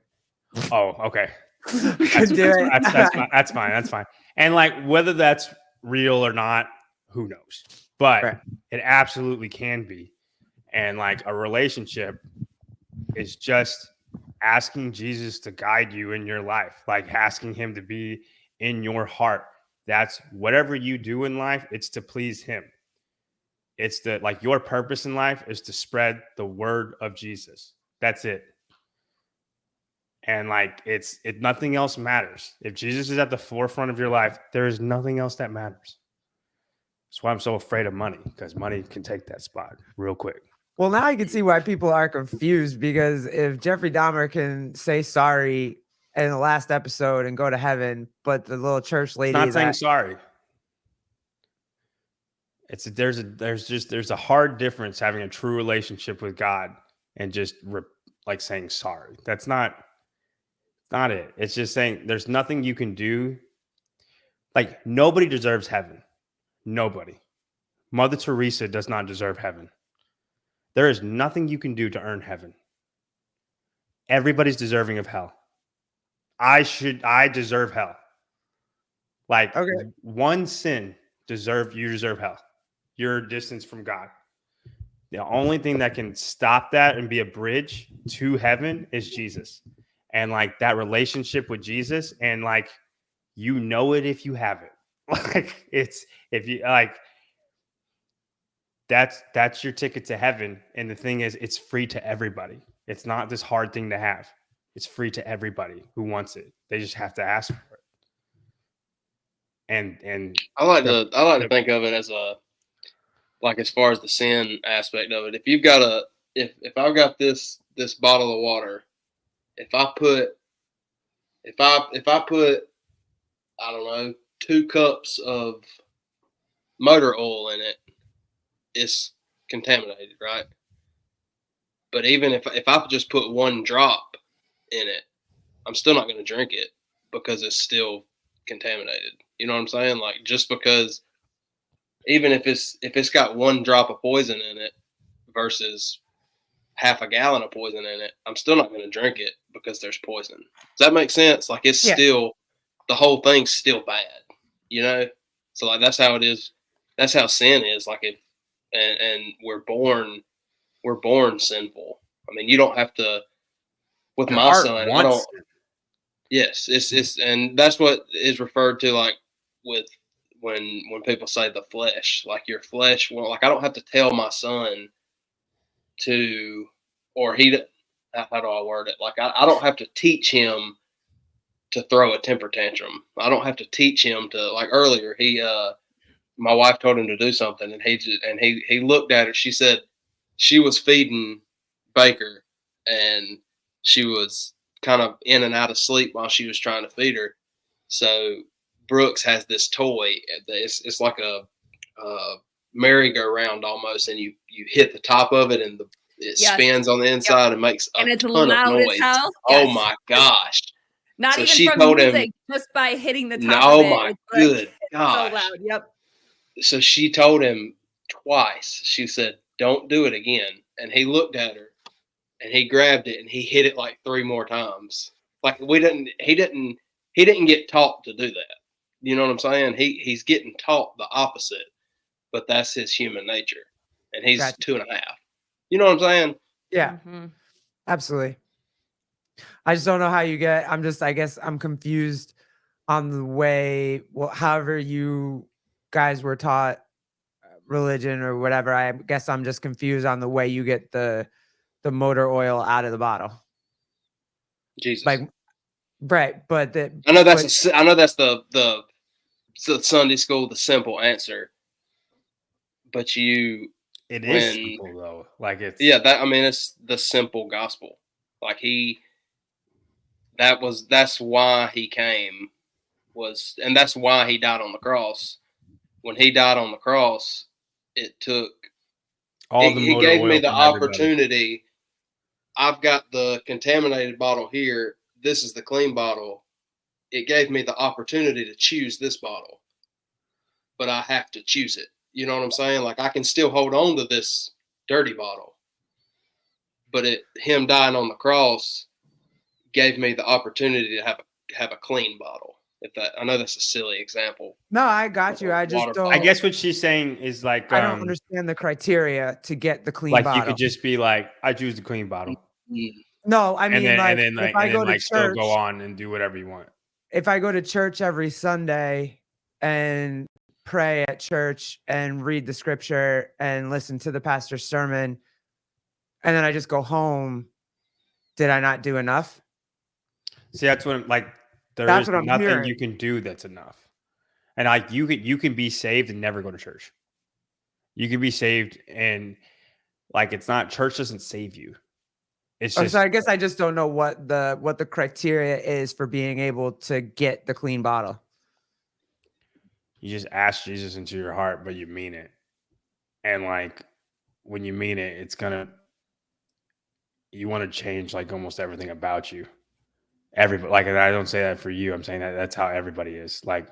Oh, okay. That's fine. And like whether that's real or not, who knows? But it absolutely can be. And like a relationship is just asking Jesus to guide you in your life, like asking him to be in your heart. That's whatever you do in life, it's to please him. It's like your purpose in life is to spread the word of Jesus. That's it. And like nothing else matters. If Jesus is at the forefront of your life, there is nothing else that matters. That's why I'm so afraid of money, because money can take that spot real quick. Well, now I can see why people are confused, because if Jeffrey Dahmer can say sorry in the last episode and go to heaven, but the little church lady not saying sorry. There's a hard difference having a true relationship with God and just like saying sorry. That's not it. It's just saying there's nothing you can do. Like nobody deserves heaven. Nobody. Mother Teresa does not deserve heaven. There is nothing you can do to earn heaven. Everybody's deserving of hell. I deserve hell. Like one sin you deserve hell. Your distance from God. The only thing that can stop that and be a bridge to heaven is Jesus. And like that relationship with Jesus, and like you know it if you have it. Like it's if you like that's your ticket to heaven. And the thing is, it's free to everybody. It's not this hard thing to have. It's free to everybody who wants it. They just have to ask for it. And I like to think of it as as far as the sin aspect of it. If you've got if I've got this bottle of water, if I put I don't know 2 cups of motor oil in it, it's contaminated, right? But even if I just put 1 drop in it, I'm still not going to drink it because it's still contaminated. You know what I'm saying? Like just because, even if it's got 1 drop of poison in it versus half a gallon of poison in it, I'm still not going to drink it because there's poison. Does that make sense? Like it's still, the whole thing's still bad, you know? So like that's how it is. That's how sin is. Like and we're born sinful. I mean, you don't have to, with my son, I don't. Yes, it's and that's what is referred to like with when people say the flesh, like your flesh. Well, like I don't have to tell my son to, or how do I word it? Like I don't have to teach him to throw a temper tantrum. I don't have to teach him to, like earlier, my wife told him to do something and he looked at her. She said she was feeding Baker and she was kind of in and out of sleep while she was trying to feed her. So Brooks has this toy. It's like a merry-go-round almost, and you hit the top of it and it spins on the inside and makes a it's ton loud of noise. as hell. Oh my gosh. Not so even she from told music, him, just by hitting the top no, of it. My good gosh. So loud. Yep. So she told him twice. She said, "Don't do it again." And he looked at her and he grabbed it and he hit it like 3 more times. Like he didn't get taught to do that. You know what I'm saying? He's getting taught the opposite, but that's his human nature. And he's Gotcha. 2.5. You know what I'm saying? Yeah, absolutely. I just don't know how you get, I guess I'm confused on the way, well, however you guys were taught religion or whatever. I guess I'm just confused on the way you get the motor oil out of the bottle. Jesus. Like, right, but I know that's the Sunday school, the simple answer. But it is simple though. Like it's it's the simple gospel. Like that's why he came and that's why he died on the cross. When he died on the cross, it took all the it gave oil me the from everybody. opportunity. I've got the contaminated bottle here. This is the clean bottle. It gave me the opportunity to choose this bottle, but I have to choose it. You know what I'm saying? Like I can still hold on to this dirty bottle, but him dying on the cross gave me the opportunity to have a clean bottle. I know that's a silly example. No, I got you. I just don't. I guess what she's saying is like I don't understand the criteria to get the clean like bottle. You could just be like, I choose the clean bottle. No, I mean, if I go to church, still go on and do whatever you want. If I go to church every Sunday and pray at church and read the scripture and listen to the pastor's sermon, and then I just go home, did I not do enough? See, that's what That's is what I'm nothing hearing. you can do that's enough. And like you can be saved and never go to church. You can be saved and like it's not, church doesn't save you. It's just, so I guess I just don't know what the criteria is for being able to get the clean bottle. You just ask Jesus into your heart, but you mean it. And like when you mean it, you want to change like almost everything about you. Everybody, like, and I don't say that for you. I'm saying that that's how everybody is. Like,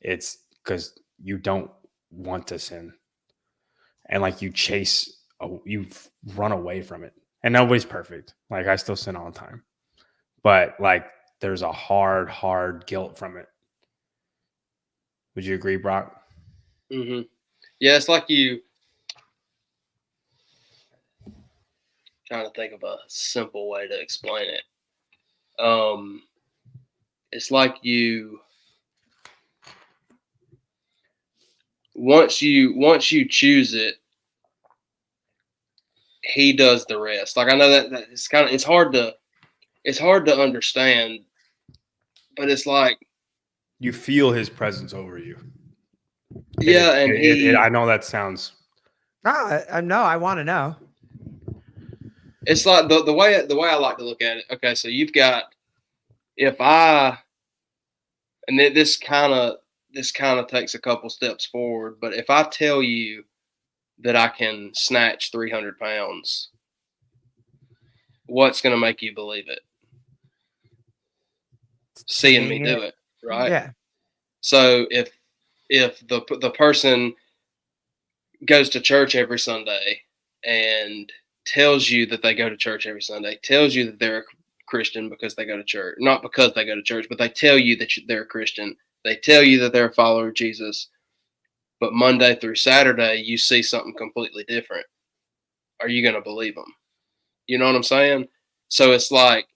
it's because you don't want to sin, and like you run away from it. And nobody's perfect. Like I still sin all the time, but like there's a hard guilt from it. Would you agree, Brock? Mm-hmm. Yeah, it's like trying to think of a simple way to explain it. It's like once you choose it, he does the rest. Like I know that it's hard to understand, but it's like you feel his presence over you. Yeah, I know that sounds. No, I want to know. It's like the way I like to look at it. Okay, so you've got this kind of takes a couple steps forward, but if I tell you that I can snatch 300 pounds, what's going to make you believe it? Seeing me do it, right? Yeah. So if the person goes to church every Sunday and tells you that they go to church every Sunday, tells you that they're a Christian because they go to church, not because they go to church, but they tell you that they're a Christian. They tell you that they're a follower of Jesus. But Monday through Saturday, you see something completely different. Are you going to believe them? You know what I'm saying? So it's like,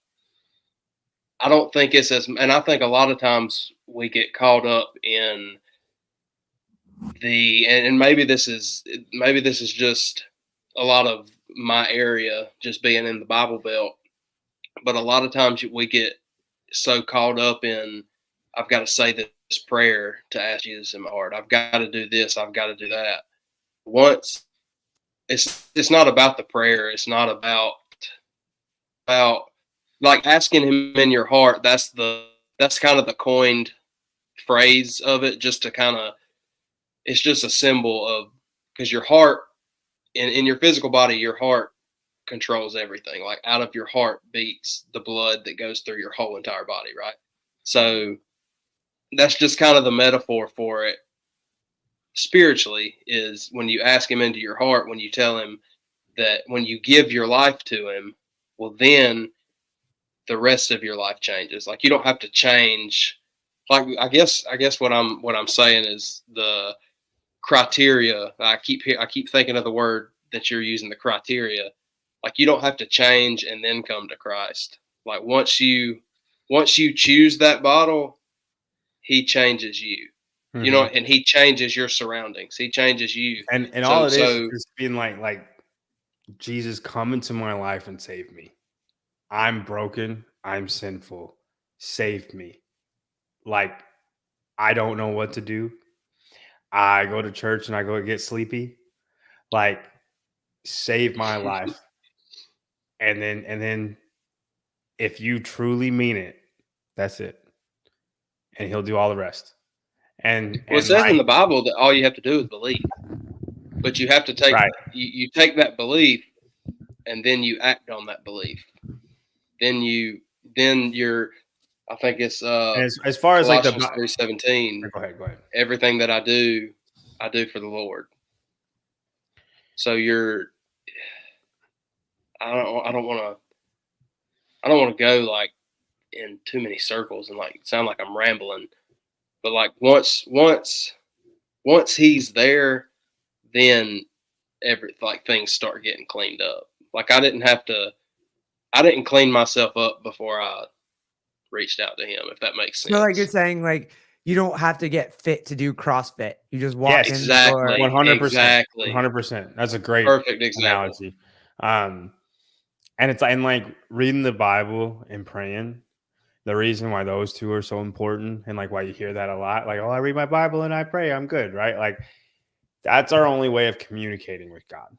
I don't think it's and I think a lot of times we get caught up in and maybe this is just a lot of my area, just being in the Bible Belt. But a lot of times we get so caught up in, I've got to say this prayer to ask Jesus in my heart. I've got to do this. I've got to do that. Once it's not about the prayer. It's not about like asking him in your heart. That's kind of the coined phrase of it, just to kind of, it's just a symbol of, because your heart in your physical body, your heart controls everything. Like out of your heart beats the blood that goes through your whole entire body, right? So that's just kind of the metaphor for it. spiritually is when you ask him into your heart, when you tell him that, when you give your life to him, well, then the rest of your life changes. Like, you don't have to change. Like, I guess what I'm saying is the criteria. I keep thinking of the word that you're using, the criteria. Like, you don't have to change and then come to Christ. Like, once you choose that bottle, he changes you. You know, and he changes your surroundings. He changes you. And all it is just being like, Jesus, come into my life and save me. I'm broken. I'm sinful. Save me. Like, I don't know what to do. I go to church and I go get sleepy. Like, save my life. And then if you truly mean it, that's it. And he'll do all the rest. And it says in the Bible that all you have to do is believe. But you have to take you take that belief and then you act on that belief. Then you're, I think it's as far as Colossians like the 3:17. Go ahead. Everything that I do for the Lord. So I don't want to go like in too many circles and like sound like I'm rambling. But like once he's there, then things start getting cleaned up. Like, I didn't clean myself up before I reached out to him, if that makes sense. So like you're saying, like, you don't have to get fit to do CrossFit. You just walk in the door. 100%. Exactly. 100%. That's a great perfect example. Analogy. And it's like reading the Bible and praying. The reason why those two are so important, and like why you hear that a lot, like, oh, I read my Bible and I pray, I'm good, right? Like, that's our only way of communicating with God.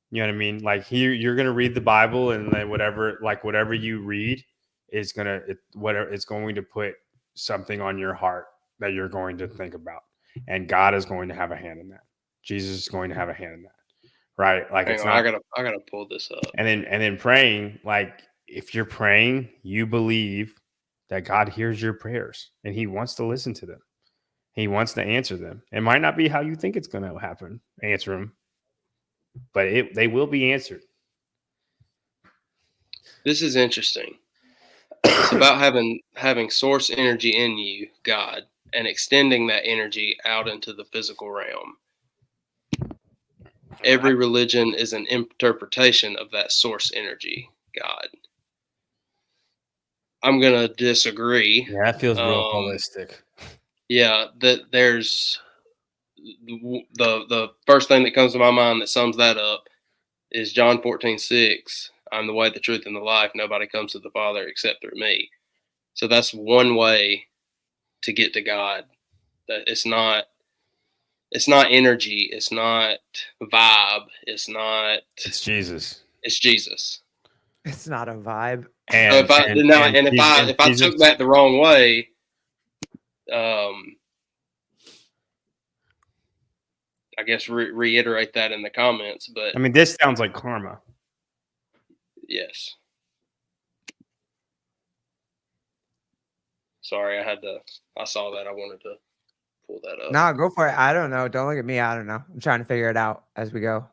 You know what I mean? Like, you're gonna read the Bible, and then whatever you read is it's going to put something on your heart that you're going to think about, and God is going to have a hand in that. Jesus is going to have a hand in that, right? Like, I gotta pull this up. And then praying, like, if you're praying, you believe that God hears your prayers and he wants to listen to them. He wants to answer them. It might not be how you think it's going to happen, answer them, but they will be answered. This is interesting. It's about having source energy in you, God, and extending that energy out into the physical realm. Every religion is an interpretation of that source energy, God. I'm gonna disagree. Yeah, that feels real holistic. Yeah, that there's the first thing that comes to my mind that sums that up is John 14:6. I'm the way, the truth, and the life. Nobody comes to the Father except through me. So that's one way to get to God. That it's not energy. It's not vibe. It's Jesus. It's Jesus. It's not a vibe. And so if I took that the wrong way, I guess reiterate that in the comments. But I mean, this sounds like karma. Yes. Sorry, I saw that. I wanted to pull that up. No, go for it. I don't know. Don't look at me. I don't know. I'm trying to figure it out as we go.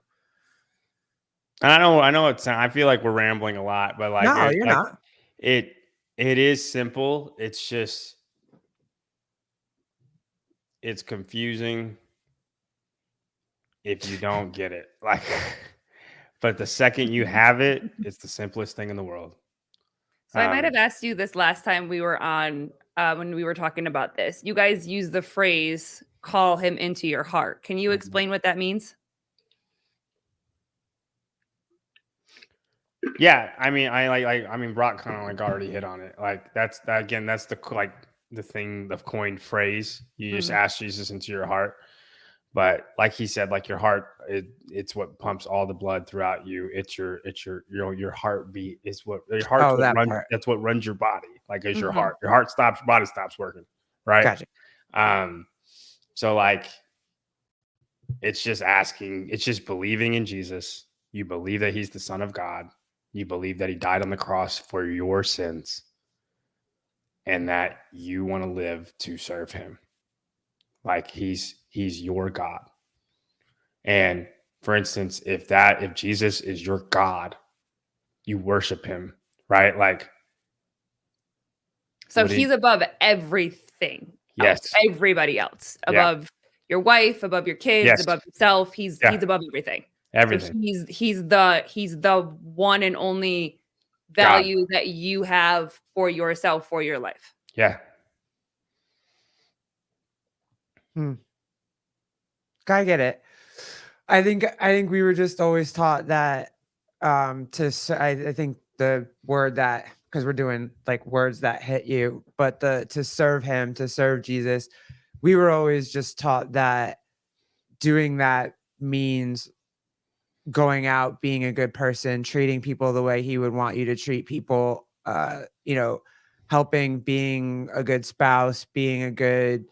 I know I feel like we're rambling a lot, but like, no, you're not. It is simple. It's just, it's confusing if you don't get it. Like, but the second you have it, it's the simplest thing in the world. So I might have asked you this last time we were on, when we were talking about this. You guys use the phrase, call him into your heart. Can you explain what that means? Yeah, I mean, Brock kind of like already hit on it. Like, that's the thing, the coined phrase. You just ask Jesus into your heart. But like he said, like, your heart, it's what pumps all the blood throughout you. It's your your heartbeat is what your heart. That's what runs your body. Like, is your heart. Your heart stops, your body stops working. Right. Gotcha. So like, it's just asking. It's just believing in Jesus. You believe that he's the Son of God. You believe that he died on the cross for your sins, and that you want to live to serve him. Like, he's he's your God. And for instance, if Jesus is your God, you worship him, right? Like, so he's above everything else, yes, everybody else, yeah, above your wife, above your kids, yes, above yourself. He's yeah, above everything. everything. So he's the one and only value that you have for yourself, for your life. Yeah. I get it. I think we were just always taught that I think the word that, because we're doing like words that hit you, but to serve him, to serve Jesus, we were always just taught that doing that means going out, being a good person, treating people the way he would want you to treat people, helping, being a good spouse, being a good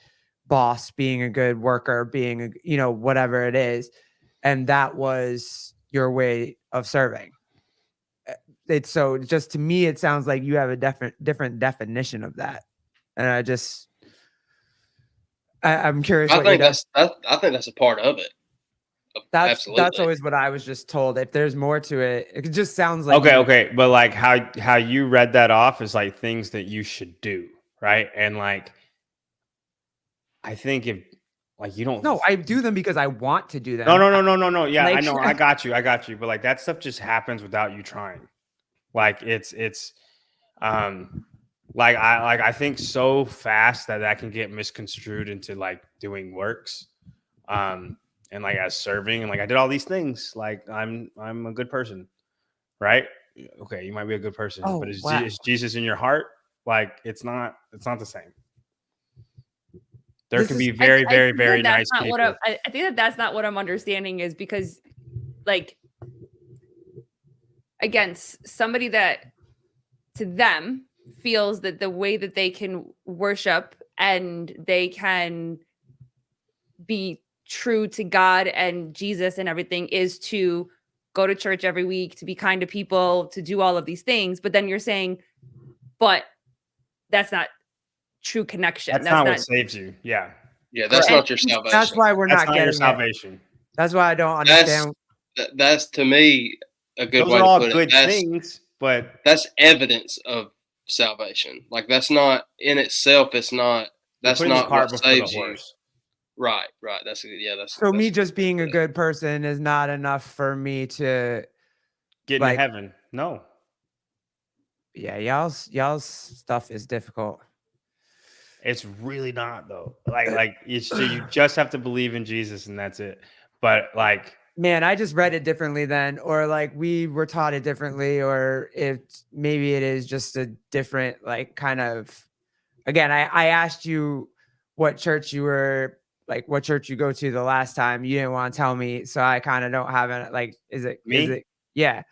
boss, being a good worker, being whatever it is. And that was your way of serving. It's so just, to me, it sounds like you have a different definition of that. And I'm curious. I think that's a part of it. Absolutely. That's always what I was just told. If there's more to it, it just sounds like okay. But like how you read that off is like things that you should do, right? And like, I think if like you don't. No, I do them because I want to do them. No. Yeah, like, I know. I got you. But like that stuff just happens without you trying. Like it's I think so fast that can get misconstrued into like doing works. And like as serving, and like I did all these things, like I'm a good person, right? Okay, you might be a good person, but is Jesus in your heart? Like it's not the same. There can be very nice people. I think that's not what I'm understanding, is because, like, again, somebody that to them feels that the way that they can worship and they can be true to God and Jesus and everything is to go to church every week, to be kind to people, to do all of these things. But then you're saying, but that's not true connection. That's not what saves you. Yeah. Yeah, that's not your salvation. That's why we're not getting your salvation. That's why I don't understand. That's to me a good way to put it. Good things, but that's evidence of salvation. Like that's not in itself. It's not. That's not what saves you. Right. That's so me just being a good person is not enough for me to get into heaven. No. Yeah, y'all's stuff is difficult. It's really not though. Like you just have to believe in Jesus and that's it. But like, man, I just read it differently then, or like we were taught it differently, or if maybe it is just a different like kind of. Again, I asked you what church you were. Like what church you go to the last time. You didn't want to tell me, so I kind of don't have it. Like, is it me? Yeah.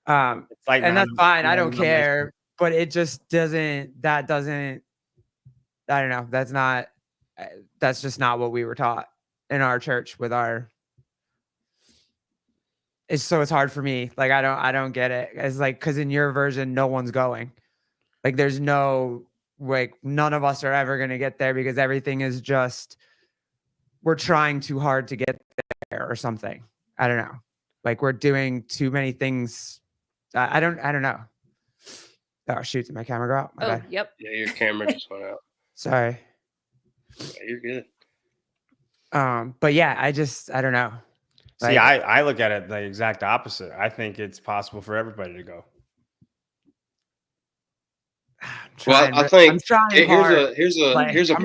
It's like, and that's fine. I don't care, but it just doesn't. That doesn't. I don't know. That's not. That's just not what we were taught in our church with our. It's hard for me. Like I don't get it. It's like because in your version, no one's going. Like there's no like none of us are ever gonna get there because everything is just. We're trying too hard to get there or something. I don't know. Like we're doing too many things. I don't know. Oh shoot! Did my camera go out? My bad. Yep. Yeah, your camera just went out. Sorry. Yeah, you're good. But yeah, I don't know. See, I look at it the exact opposite. I think it's possible for everybody to go. I think I'm trying hard. Here's a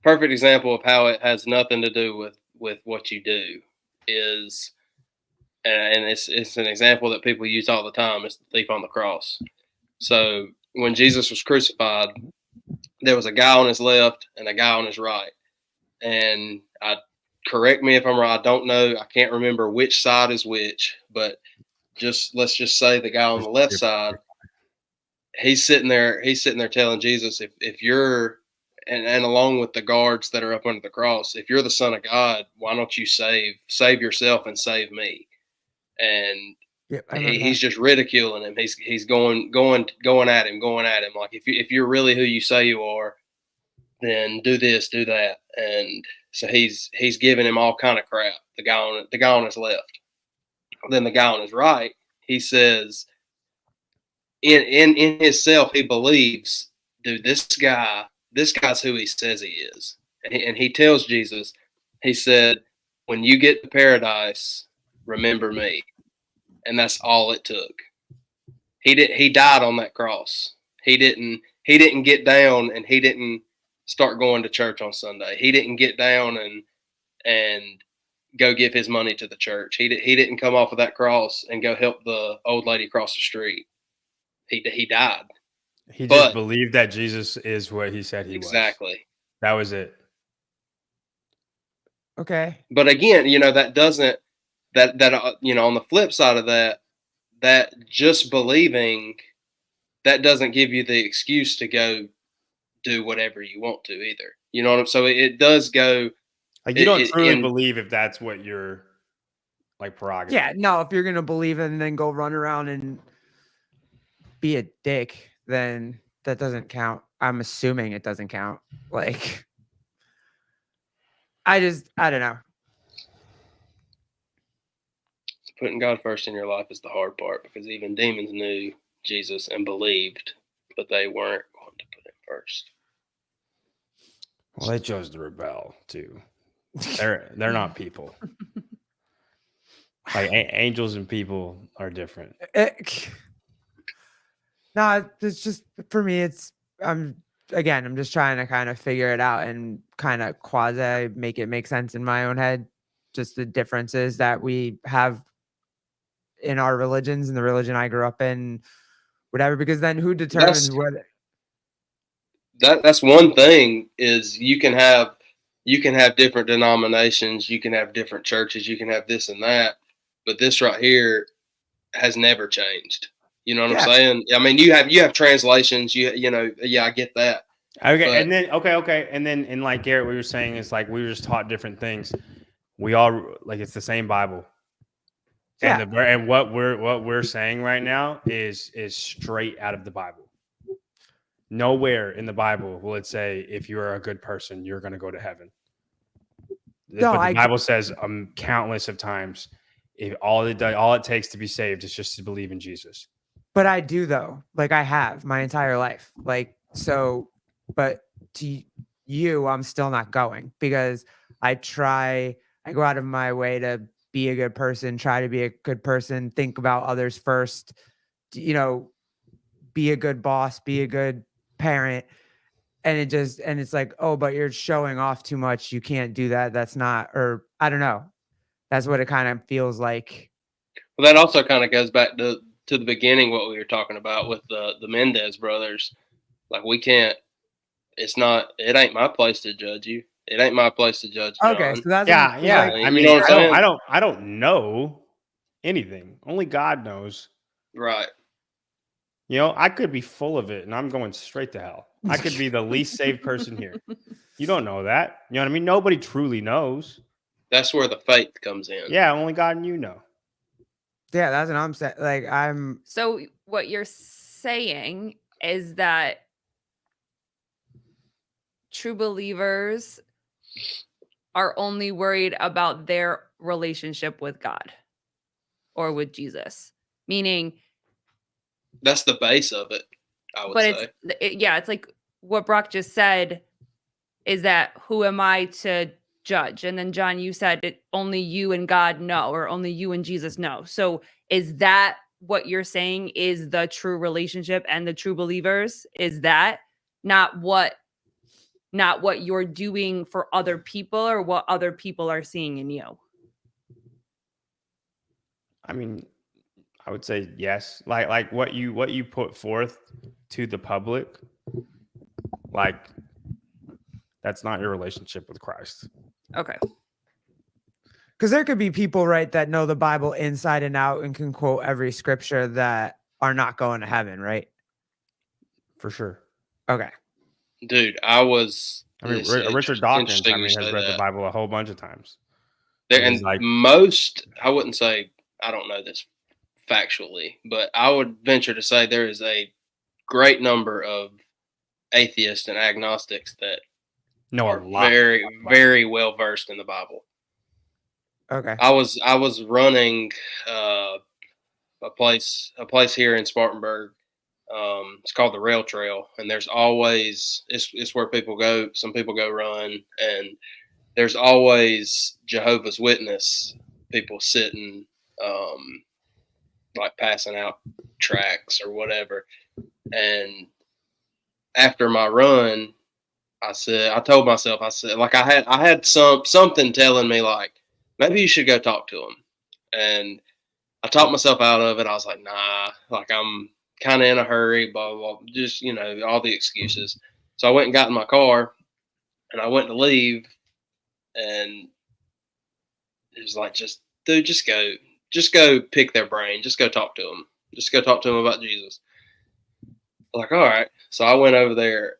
perfect example of how it has nothing to do with what you do is, and it's an example that people use all the time. It's the thief on the cross. So when Jesus was crucified, there was a guy on his left and a guy on his right. And correct me if I'm wrong. I don't know. I can't remember which side is which, but let's just say the guy on the left side, he's sitting there telling Jesus, if you're, and along with the guards that are up under the cross, if you're the Son of God, why don't you save yourself and save me? And he's just ridiculing him. He's going at him. Like if you're really who you say you are, then do this, do that. And so he's giving him all kind of crap. The guy on his left. Then the guy on his right, he says, in himself, he believes, dude, this guy's who he says he is. And he tells Jesus, he said, when you get to paradise, remember me. And that's all it took. He died on that cross. He didn't get down and he didn't start going to church on Sunday. He didn't get down and go give his money to the church. He didn't come off of that cross and go help the old lady across the street. He died. He just believed that Jesus is what he said he was. Exactly. That was it. Okay. But again, that doesn't on the flip side of that just believing, that doesn't give you the excuse to go do whatever you want to either. You know what I'm saying? So it does go. Like you don't truly believe if that's what you're like prerogative. Yeah, no, if you're gonna believe it and then go run around and be a dick, then that doesn't count. I'm assuming it doesn't count. Like, I don't know. Putting God first in your life is the hard part, because even demons knew Jesus and believed, but they weren't going to put him first. Well, they chose to rebel too. They're not people. Like angels and people are different. No, it's just for me. I'm just trying to kind of figure it out and kind of quasi make it make sense in my own head. Just the differences that we have in our religions and the religion I grew up in, whatever. Because then who determines what? That's one thing, is you can have different denominations, you can have different churches, you can have this and that, but this right here has never changed. You know what I'm saying? I mean, you have translations, I get that. Okay, but, and then okay, and then like Garrett, what you were saying is like we were just taught different things. We all like it's the same Bible. Yeah. And what we're saying right now is straight out of the Bible. Nowhere in the Bible will it say if you are a good person, you're going to go to heaven. No, but the Bible says countless of times, if all it takes to be saved is just to believe in Jesus. But I do though, like I have my entire life, like so. But to you, I'm still not going, because I go out of my way to be a good person, try to be a good person, think about others first, be a good boss, be a good parent. And it's like, oh, but you're showing off too much. You can't do that. That's not, or I don't know. That's what it kind of feels like. Well, that also kind of goes back to the beginning, what we were talking about with the Mendez brothers. Like it ain't my place to judge you. It ain't my place to judge John. Okay, so that's yeah. Like, I mean, I don't know anything. Only God knows. Right. I could be full of it and I'm going straight to hell. I could be the least saved person here. You don't know that. You know what I mean? Nobody truly knows. That's where the faith comes in. Yeah, only God and you know. Yeah, that's what I'm saying. Like So what you're saying is that true believers are only worried about their relationship with God or with Jesus, meaning that's the base of it, I would say. It's like what Brock just said, is that who am I to judge? And then John, you said only you and God know, or only you and Jesus know. So is that what you're saying is the true relationship and the true believers? Is that not what you're doing for other people, or what other people are seeing in you? I mean, I would say yes. Like what you put forth to the public, like that's not your relationship with Christ. Okay. Because there could be people, right, that know the Bible inside and out and can quote every scripture that are not going to heaven, right? For sure. Okay. Dude, Richard Dawkins, has read the Bible a whole bunch of times. And most, I wouldn't say, I don't know this factually, but I would venture to say there is a great number of atheists and agnostics that are very, very well versed in the Bible. Okay. I was running a place here in Spartanburg. It's called the Rail Trail, and there's always it's where people go. Some people go run, and there's always Jehovah's Witness people sitting, like passing out tracts or whatever. And after my run, I told myself, like I had something telling me like, maybe you should go talk to him. And I talked myself out of it. I was like, nah, like I'm kind of in a hurry, blah, blah, blah, just, all the excuses. So I went and got in my car and I went to leave, and it was like, dude, just go pick their brain. Just go talk to them. Just go talk to them about Jesus. Like, all right. So I went over there,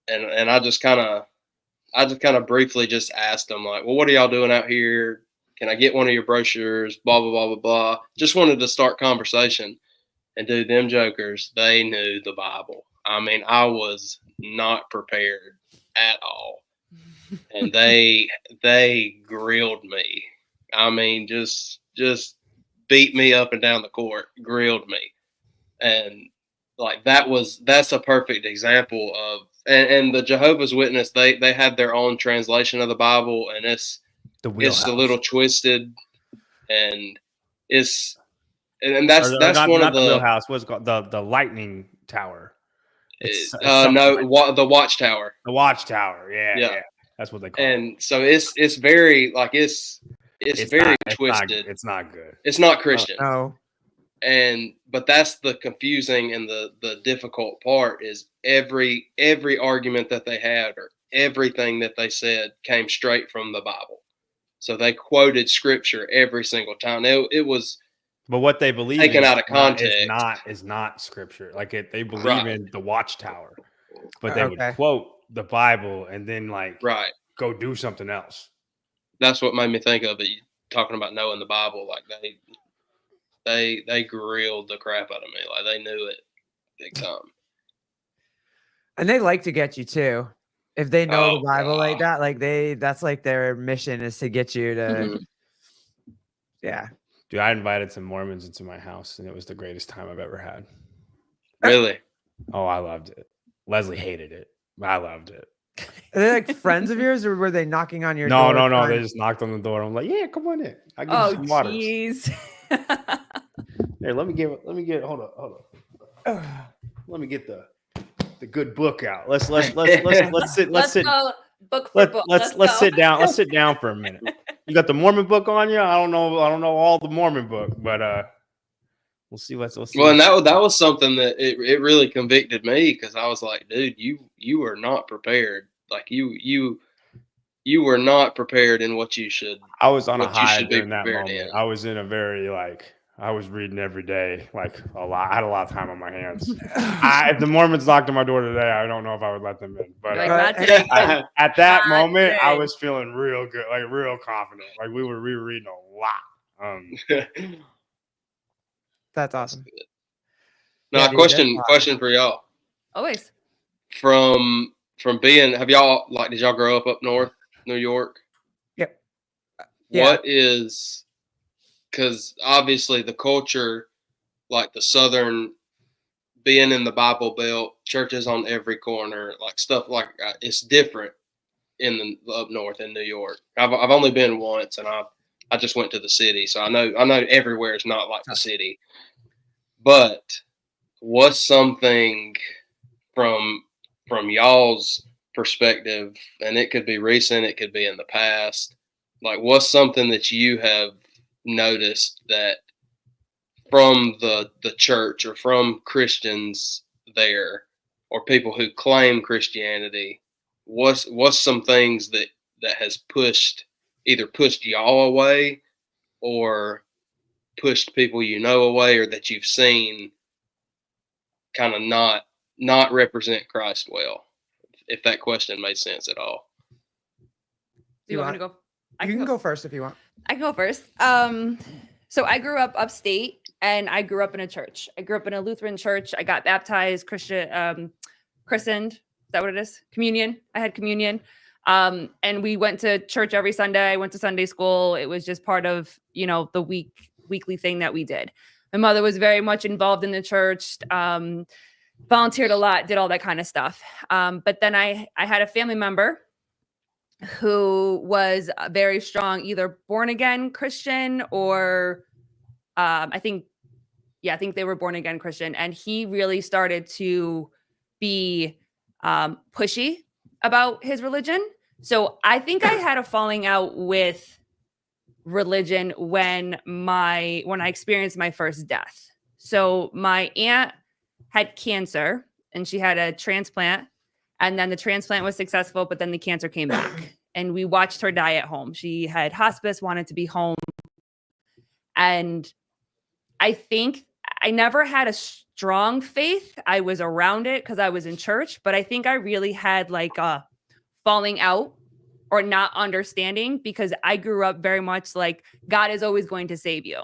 and I just kind of briefly just asked them, like, well, what are y'all doing out here? Can I get one of your brochures? Blah, blah, blah, blah, blah. Just wanted to start conversation. And dude, them jokers, they knew the Bible. I mean, I was not prepared at all. And they grilled me. I mean, just beat me up and down the court, grilled me. And like that's a perfect example of, and the Jehovah's Witness, they have their own translation of the Bible, and it's a little twisted, and that's one of the wheelhouse. What's called the lightning tower. It's the watchtower. The watchtower, yeah. That's what they call it. And so it's very like it's very twisted. It's not good. It's not Christian. No. But that's the confusing and the difficult part is every argument that they had or everything that they said came straight from the Bible. So they quoted scripture every single time. It was, but what they believe taken out of context is not scripture. Like they believe in the watchtower, but they would quote the Bible and then go do something else. That's what made me think of it. Talking about knowing the Bible, like they grilled the crap out of me. Like they knew it big time. And they like to get you too. If they know the Bible like that, like that's like their mission is to get you to, yeah. Dude, I invited some Mormons into my house, and it was the greatest time I've ever had. Really? Oh, I loved it. Leslie hated it. I loved it. Are they like friends of yours, or were they knocking on your door? No. They just knocked on the door. I'm like, yeah, come on in. I'll give you some water. Jeez. Here, let me get. Hold on. Let me get the good book out. Let's sit. Let's sit down. Let's sit down for a minute. You got the Mormon book on you? I don't know all the Mormon book, but we'll see. Well, and that was something that it really convicted me, because I was like, dude, you were not prepared. Like you were not prepared in what you should. I was on a high during that moment. I was in a very I was reading every day, a lot. I had a lot of time on my hands. If the Mormons knocked on my door today, I don't know if I would let them in. But at that moment, I was feeling real good, real confident. We were rereading a lot. That's awesome. Now, question for y'all. Always. From being, did y'all grow up north, New York? Yep. What is, because obviously the culture, like the Southern, being in the Bible Belt, churches on every corner, stuff it's different up north in New York. I've only been once, and I just went to the city, so I know everywhere is not like the city. But what's something from y'all's perspective, and it could be recent, it could be in the past, what's something that you have noticed that from the church or from Christians there, or people who claim Christianity, what's some things that has either pushed y'all away or pushed people away, or that you've seen kind of not represent Christ well, if that question made sense at all. Do you want me to go? You can go first if you want. I can go first. So I grew up upstate, and I grew up in a church. I grew up in a Lutheran church. I got baptized, christened. Is that what it is? Communion. I had communion. And we went to church every Sunday. I went to Sunday school. It was just part of, the weekly thing that we did. My mother was very much involved in the church, volunteered a lot, did all that kind of stuff. But then I had a family member who was very strong, either born again Christian or I think they were born again Christian. And he really started to be pushy about his religion. So I think I had a falling out with religion when I experienced my first death. So my aunt had cancer and she had a transplant, and then the transplant was successful, but then the cancer came back and we watched her die at home. She had hospice, wanted to be home. And I think I never had a strong faith. I was around it because I was in church, but I think I really had like a falling out or not understanding, because I grew up very much like God is always going to save you.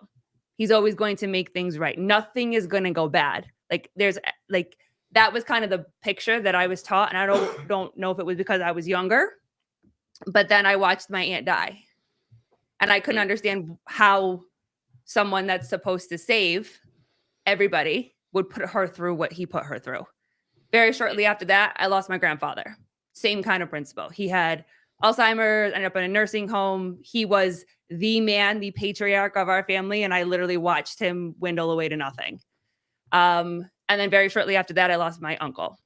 He's always going to make things right. Nothing is going to go bad. Like that was kind of the picture that I was taught. And I don't know if it was because I was younger, but then I watched my aunt die and I couldn't understand how someone that's supposed to save everybody would put her through what he put her through. Very shortly after that, I lost my grandfather. Same kind of principle. He had Alzheimer's, ended up in a nursing home. He was the man, the patriarch of our family, and I literally watched him dwindle away to nothing. And then very shortly after that, I lost my uncle.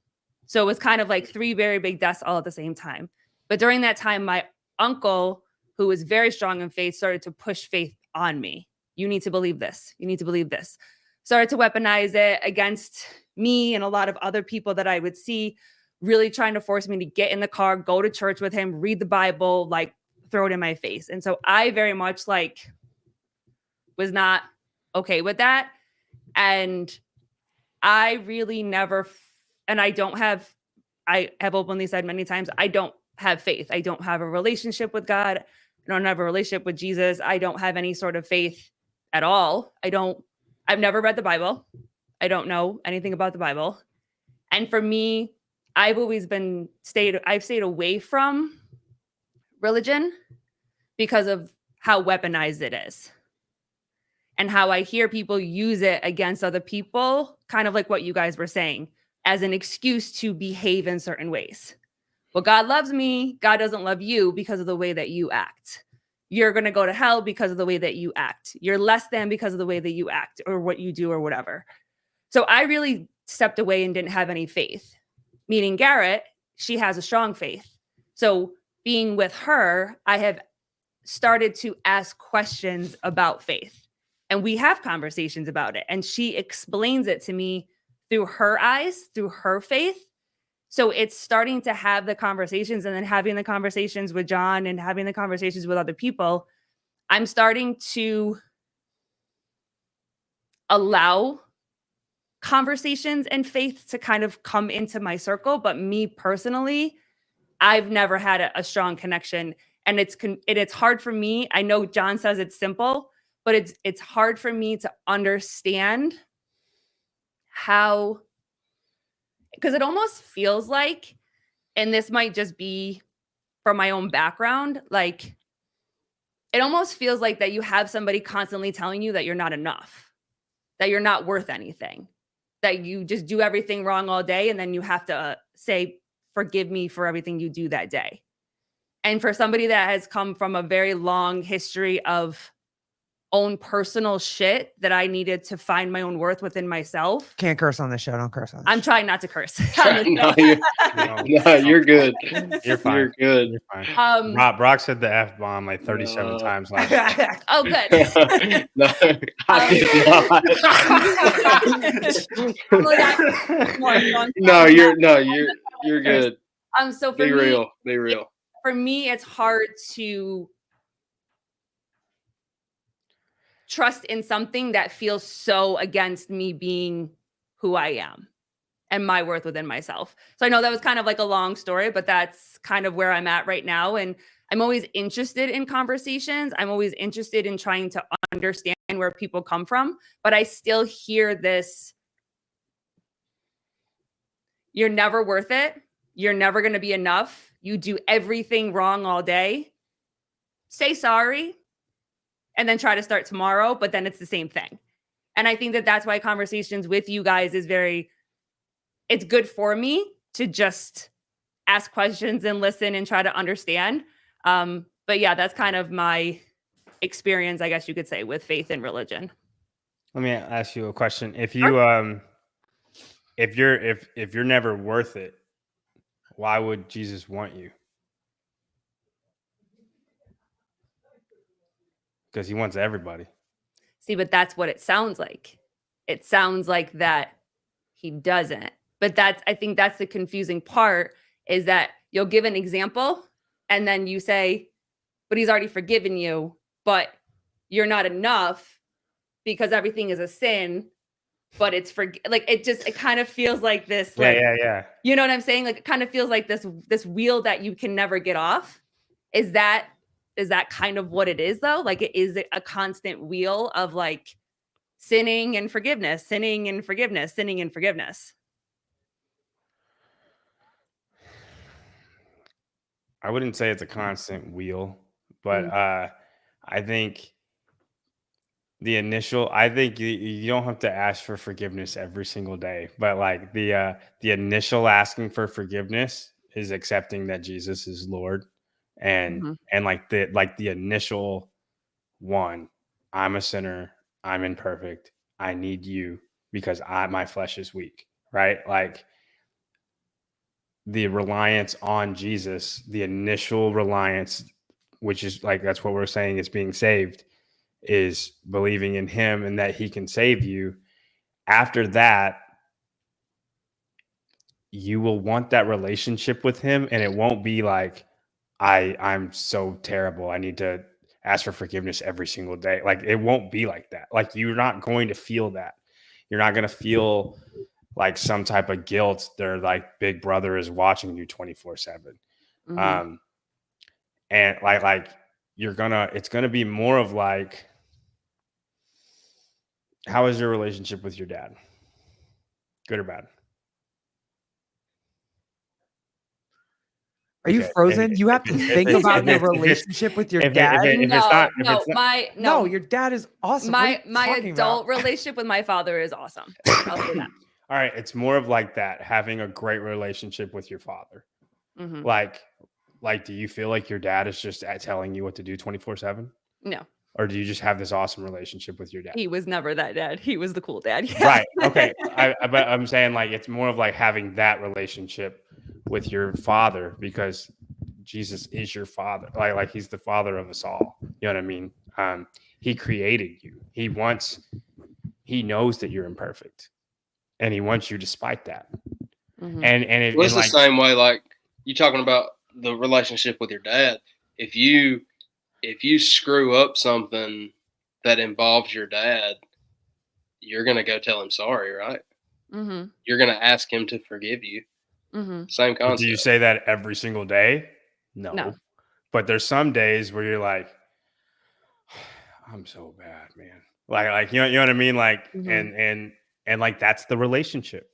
So it was kind of like 3 very big deaths all at the same time. But during that time, my uncle, who was very strong in faith, started to push faith on me. You need to believe this. You need to believe this. Started to weaponize it against me and a lot of other people that I would see, really trying to force me to get in the car, go to church with him, read the Bible, like throw it in my face. And so I very much was not okay with that. And I really never, and I have openly said many times, I don't have faith. I don't have a relationship with God. I don't have a relationship with Jesus. I don't have any sort of faith at all. I've never read the Bible. I don't know anything about the Bible. And for me, I've always stayed away from religion because of how weaponized it is and how I hear people use it against other people, kind of like what you guys were saying, as an excuse to behave in certain ways. Well, God loves me. God doesn't love you because of the way that you act. You're going to go to hell because of the way that you act. You're less than because of the way that you act or what you do or whatever. So I really stepped away and didn't have any faith. Meaning Garrett, she has a strong faith. So being with her, I have started to ask questions about faith. And we have conversations about it. And she explains it to me through her eyes, through her faith. So it's starting to have the conversations, and then having the conversations with John and having the conversations with other people. I'm starting to allow conversations and faith to kind of come into my circle. But me personally, I've never had a strong connection, and it's hard for me. I know John says it's simple, but it's hard for me to understand how, because it almost feels like, and this might just be from my own background, like it almost feels like that you have somebody constantly telling you that you're not enough, that you're not worth anything, that you just do everything wrong all day. And then you have to say, forgive me for everything you do that day. And for somebody that has come from a very long history of own personal shit that I needed to find my own worth within myself. Can't curse on this show. Don't curse on this I'm trying not to curse. No, you're good. You're fine. You're good. You're fine. Brock said the F-bomb like 37 times last year. Oh, good. No, I did not. No, you're good. So for Be me, real. Be real. For me, it's hard to trust in something that feels so against me being who I am and my worth within myself. So I know that was kind of like a long story, but that's kind of where I'm at right now. And I'm always interested in conversations. I'm always interested in trying to understand where people come from, but I still hear this, you're never worth it. you're never going to be enough. You do everything wrong all day. Say sorry and then try to start tomorrow, but then it's the same thing. And I think that that's why conversations with you guys is it's good for me to just ask questions and listen and try to understand. But yeah, that's kind of my experience, I guess you could say, with faith and religion. Let me ask you a question. If you if you're never worth it, why would Jesus want you? Because he wants everybody. See, but that's what it sounds like. It sounds like that he doesn't. But I think that's the confusing part, is that you'll give an example and then you say, but he's already forgiven you, but you're not enough because everything is a sin, but it's it kind of feels like this. Yeah. You know what I'm saying? Like, it kind of feels like this wheel that you can never get off. Is that kind of what it is though? Like, it is a constant wheel of like sinning and forgiveness, sinning and forgiveness, sinning and forgiveness. I wouldn't say it's a constant wheel, but I think I think you don't have to ask for forgiveness every single day, but like the initial asking for forgiveness is accepting that Jesus is Lord, and like the initial one, I'm a sinner, I'm imperfect, I need you because my flesh is weak, right? Like the reliance on Jesus, the initial reliance, which is like, that's what we're saying is being saved, is believing in him and that he can save you. After that, you will want that relationship with him, and it won't be like, I'm so terrible, I need to ask for forgiveness every single day. Like, it won't be like that. Like, you're not going to feel that. You're not going to feel like some type of guilt. They're like, big brother is watching you 24/7. And like it's gonna be more of like, how is your relationship with your dad? Good or bad? Are you frozen? You have to think about your relationship with your dad. No, your dad is awesome. My adult relationship with my father is awesome. I'll say that. All right, it's more of like that, having a great relationship with your father. Like, do you feel like your dad is just telling you what to do 24/7? No. Or do you just have this awesome relationship with your dad? He was never that dad. He was the cool dad. Yeah. Right. Okay. But I'm saying, like, it's more of like having that relationship with your father, because Jesus is your father. Like he's the father of us all. You know what I mean? He created you. He knows that you're imperfect, and he wants you despite that. And it's the same way. Like, you talking about the relationship with your dad. If you screw up something that involves your dad, you're going to go tell him sorry, right? You're going to ask him to forgive you. Same concept. Do you say that every single day? No. But there's some days where you're like, I'm so bad, man. Like you know what I mean? Like, and like, that's the relationship.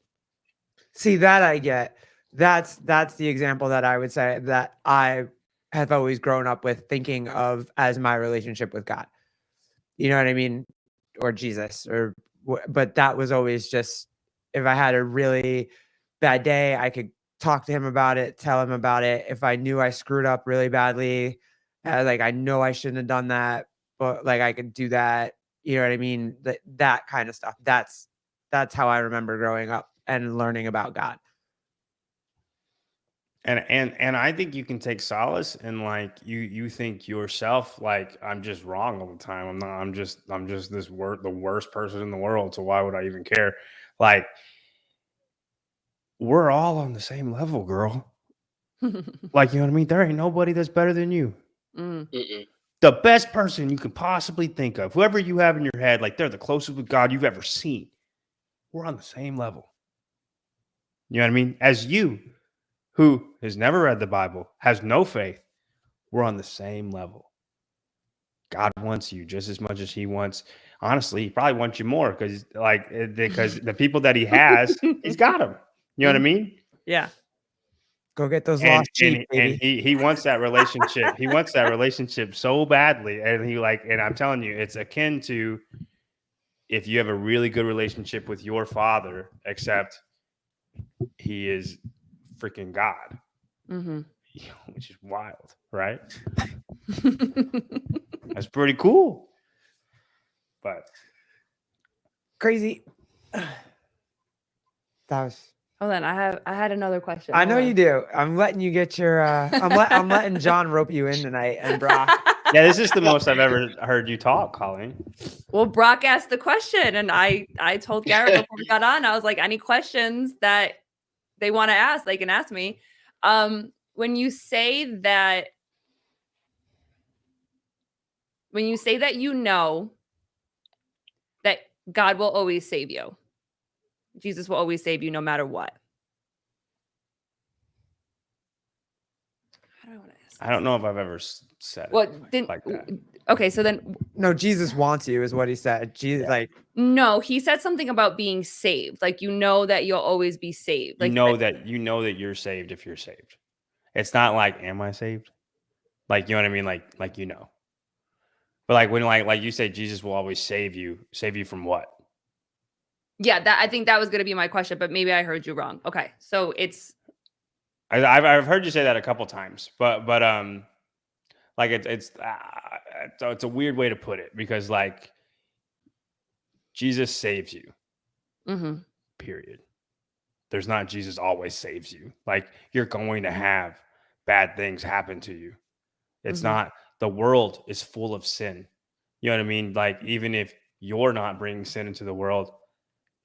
See, that I get. That's the example that I would say that I have always grown up with, thinking of as my relationship with God. You know what I mean? Or Jesus, but that was always just, if I had a really bad day, I could talk to him about it, tell him about it. If I knew I screwed up really badly, like, I know I shouldn't have done that, but like, I could do that. You know what I mean? That kind of stuff. That's how I remember growing up and learning about God. And I think you can take solace in, like, you think yourself, like, I'm just wrong all the time. I'm just the worst person in the world. So why would I even care? Like, we're all on the same level, girl. Like, you know what I mean? There ain't nobody that's better than you. The best person you could possibly think of, whoever you have in your head, like, they're the closest with God you've ever seen. We're on the same level. You know what I mean? As you, who has never read the Bible, has no faith, we're on the same level. God wants you just as much as he wants. Honestly, he probably wants you more, because the people that he has, he's got them. You know what I mean? Yeah. Go get those lost sheep, and baby. he wants that relationship. He wants that relationship so badly. And I'm telling you, it's akin to if you have a really good relationship with your father, except he is freaking God, which is wild, right? That's pretty cool. But Crazy. That was. Hold on, I had another question. I know Hold you on. do. I'm letting you get your. I'm letting John rope you in tonight, and Brock. yeah, this is the most I've ever heard you talk, Colleen. Well, Brock asked the question, and I told Garrett before we got on, I was like, any questions that they want to ask, they can ask me. When you say that you know that God will always save you, Jesus will always save you no matter what. How do I want to ask I don't know if I've ever said What it didn't like that. Okay, so then No, Jesus wants you, is what he said. Jesus, like no, he said something about being saved. Like you know that you'll always be saved. Like you know that you're saved if you're saved. It's not like, am I saved? Like, you know what I mean? Like you know. But like when like you say Jesus will always save you from what? yeah, that I think that was gonna be my question, but maybe I heard you wrong. Okay, so it's I've heard you say that a couple times, but like it's a weird way to put it because like Jesus saves you. Period. There's not Jesus always saves you. Like you're going to have bad things happen to you. It's not, the world is full of sin. You know what I mean? Like even if you're not bringing sin into the world,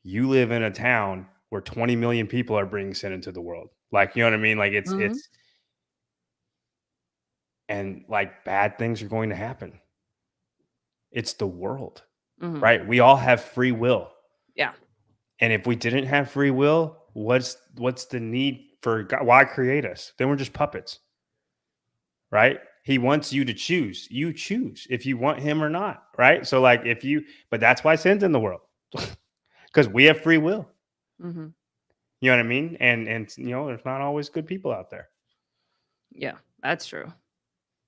you live in a town where 20 million people are bringing sin into the world. Like, you know what I mean? Like it's and like bad things are going to happen. It's the world, right? We all have free will. Yeah. And if we didn't have free will, what's the need for God? Why create us? Then we're just puppets, right? He wants you to choose. You choose if you want him or not, right? So like but that's why sin's in the world because we have free will. You know what I mean? And you know, there's not always good people out there. Yeah, that's true.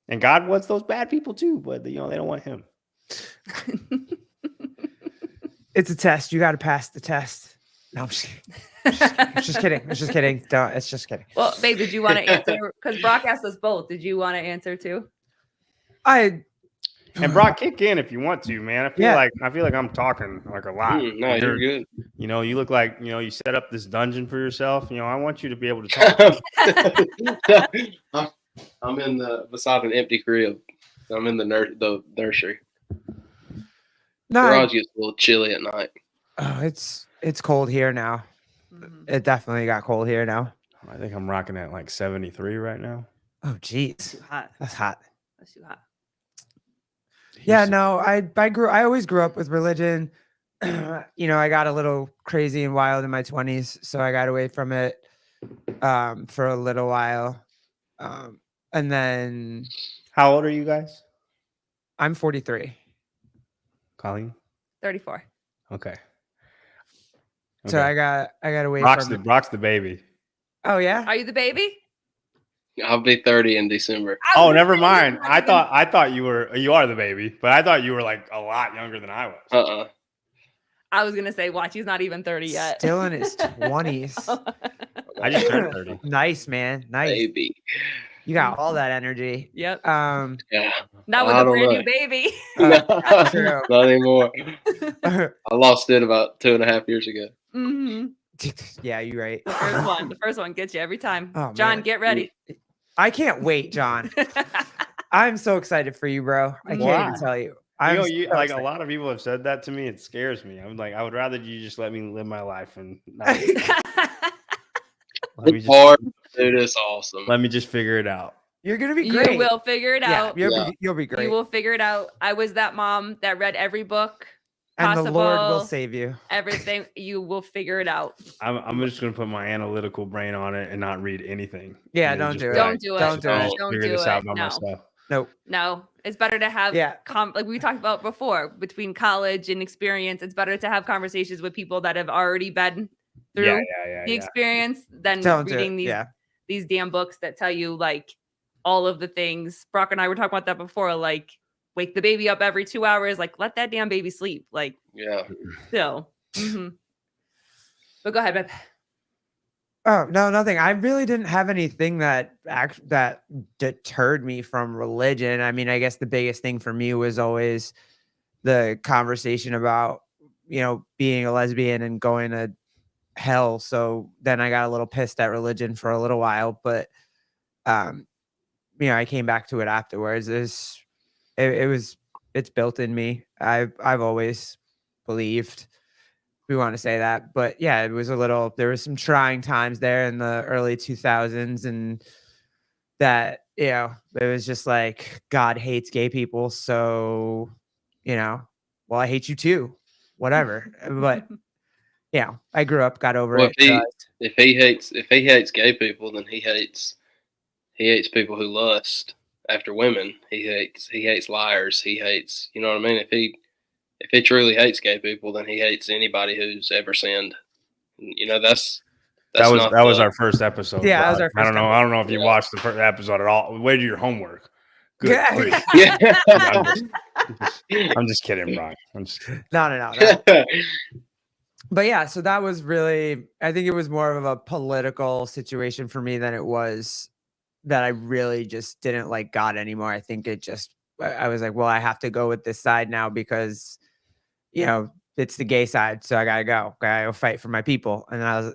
And God wants those bad people too, but you know, they don't want him. it's a test. You got to pass the test. No, I'm just kidding. It's just kidding. Don't. It's just kidding. Well, babe, did you want to answer? Because Brock asked us both. Did you want to answer too? And Brock, kick in if you want to, man. I feel like I'm talking like a lot. No, you're good. You know, you look like, you know, you set up this dungeon for yourself. You know, I want you to be able to talk. I'm beside an empty crib. I'm in the nursery. No, Garage gets a little chilly at night. Oh, it's cold here now. It definitely got cold here now. I think I'm rocking at like 73 right now. Oh, geez. Too hot. That's hot. That's too hot. Yeah, no, I always grew up with religion. You know, I got a little crazy and wild in my 20s, so I got away from it for a little while. And then how old are you guys? I'm 43. Colleen? 34. Okay. So I got away from it. Brock's the baby. Oh yeah? Are you the baby? I'll be 30 in December. Oh, never mind. I thought you are the baby, but I thought you were like a lot younger than I was. I was gonna say, watch, he's not even 30 yet. Still in his 20s. I just turned 30. Nice, man. Nice. Baby. You got all that energy. Yep. Yeah. Not with a brand new baby. True. Not anymore. I lost it about 2.5 years ago. Yeah, you're right. The first one gets you every time. Oh, John, man. get ready. I can't wait, John. I'm so excited for you, bro. I can't even tell you. You know, like a lot of people have said that to me. It scares me. I'm like, I would rather you just let me live my life and not It's hard, dude. It's awesome. Let me just figure it out. You're gonna be great. You will figure it out. You'll be great. You will figure it out. I was that mom that read every book and possible. the Lord will save you. Everything. You will figure it out. I'm just gonna put my analytical brain on it and not read anything. Yeah, don't do it. Don't do it. Don't do it. Don't figure do this it. out by No. myself. Nope. No, it's better to have like we talked about before, between college and experience. It's better to have conversations with people that have already been through the experience than reading these these damn books that tell you like all of the things. Brock and I were talking about that before, like wake the baby up every 2 hours, like let that damn baby sleep. Like, Yeah. so, but go ahead, babe. Oh, no, nothing. I really didn't have anything that deterred me from religion. I mean, I guess the biggest thing for me was always the conversation about, being a lesbian and going to hell. So then I got a little pissed at religion for a little while, but I came back to it afterwards. It's built in me. I've always believed, we want to say that, but yeah, there was some trying times there in the early 2000s, and that, it was just like, God hates gay people. So, well, I hate you too, whatever. But I grew up, got over it. If he hates gay people, then he hates people who lust after women. He hates liars. He hates, you know what I mean? If he truly hates gay people, then he hates anybody who's ever sinned. That was our first episode. Yeah, that was our first I don't know if you watched the first episode at all. Way to do your homework. Good. Yeah. I'm just kidding, Brian. No. But yeah, so that was really, I think it was more of a political situation for me than it was that I really just didn't like God anymore. I think I was like, well, I have to go with this side now because, it's the gay side. So I gotta go fight for my people. And then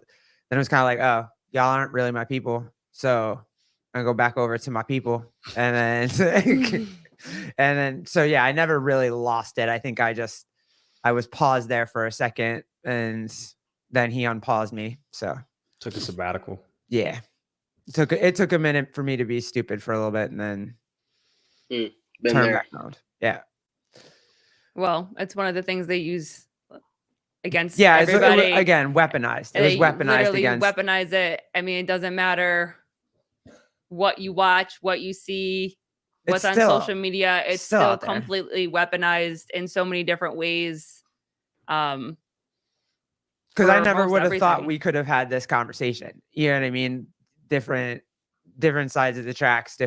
it was kind of like, oh, y'all aren't really my people. So I go back over to my people. And then, so yeah, I never really lost it. I think I was paused there for a second, and then he unpaused me. So took a sabbatical. Yeah. It took a minute for me to be stupid for a little bit, and then turn back around. Yeah. Well, it's one of the things they use against everybody. It was, again, weaponized. It was weaponized against. Weaponize it. I mean, it doesn't matter what you watch, what you see, what's on social media. It's still completely weaponized in so many different ways. Because I never would have thought we could have had this conversation. You know what I mean? Different sides of the tracks,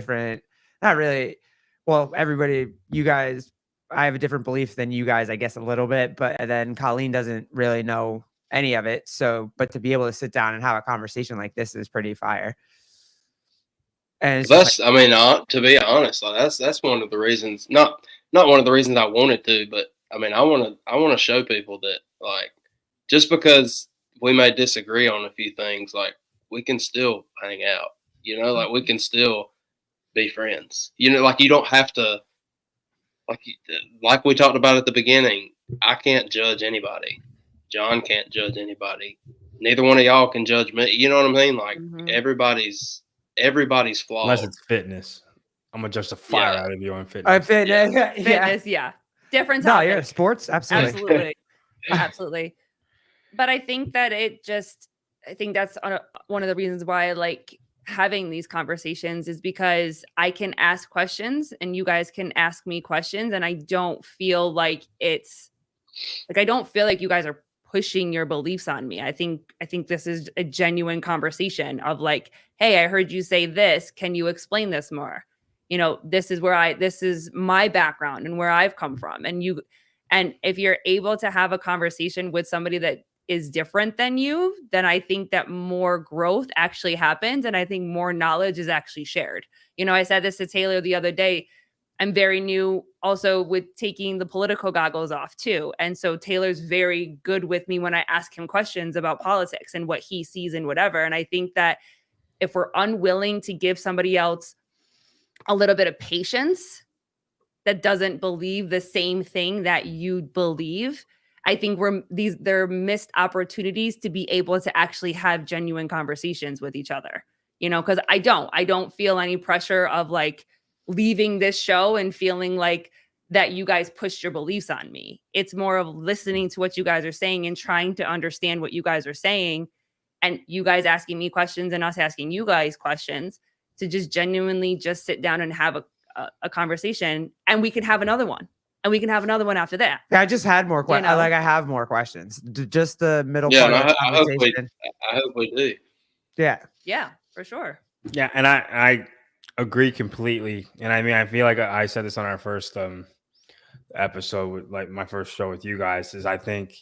not really. Well, everybody, you guys, I have a different belief than you guys, I guess, a little bit, but then Colleen doesn't really know any of it. So, but to be able to sit down and have a conversation like this is pretty fire. And to be honest, like that's one of the reasons, not one of the reasons I wanted to, but I mean, I want to show people that, like, just because we may disagree on a few things, like, we can still hang out, like we can still be friends, like you don't have to, like we talked about at the beginning, I can't judge anybody. John can't judge anybody. Neither one of y'all can judge me. You know what I mean? Like everybody's flawed. Unless it's fitness. I'm gonna judge the fire out of you on fitness. Fitness, yeah. Different topic. No, yeah, sports, absolutely. Absolutely. But I think that I think that's one of the reasons why I like having these conversations, is because I can ask questions and you guys can ask me questions, and I don't feel like I don't feel like you guys are pushing your beliefs on me. I think this is a genuine conversation of like, hey, I heard you say this. Can you explain this more? This is my background and where I've come from. And if you're able to have a conversation with somebody that is different than you, then I think that more growth actually happens. And I think more knowledge is actually shared. I said this to Taylor the other day. I'm very new also with taking the political goggles off too. And so Taylor's very good with me when I ask him questions about politics and what he sees and whatever. And I think that if we're unwilling to give somebody else a little bit of patience that doesn't believe the same thing that you believe, I think they're missed opportunities to be able to actually have genuine conversations with each other, because I don't feel any pressure of like leaving this show and feeling like that you guys pushed your beliefs on me. It's more of listening to what you guys are saying and trying to understand what you guys are saying, and you guys asking me questions and us asking you guys questions to just genuinely just sit down and have a conversation, and we can have another one. And we can have another one after that. Yeah, I just had more questions. I have more questions. Just the middle part of the conversation. I hope we do. Yeah. Yeah, for sure. Yeah, and I agree completely. And I mean, I feel like I said this on our first episode with like my first show with you guys is I think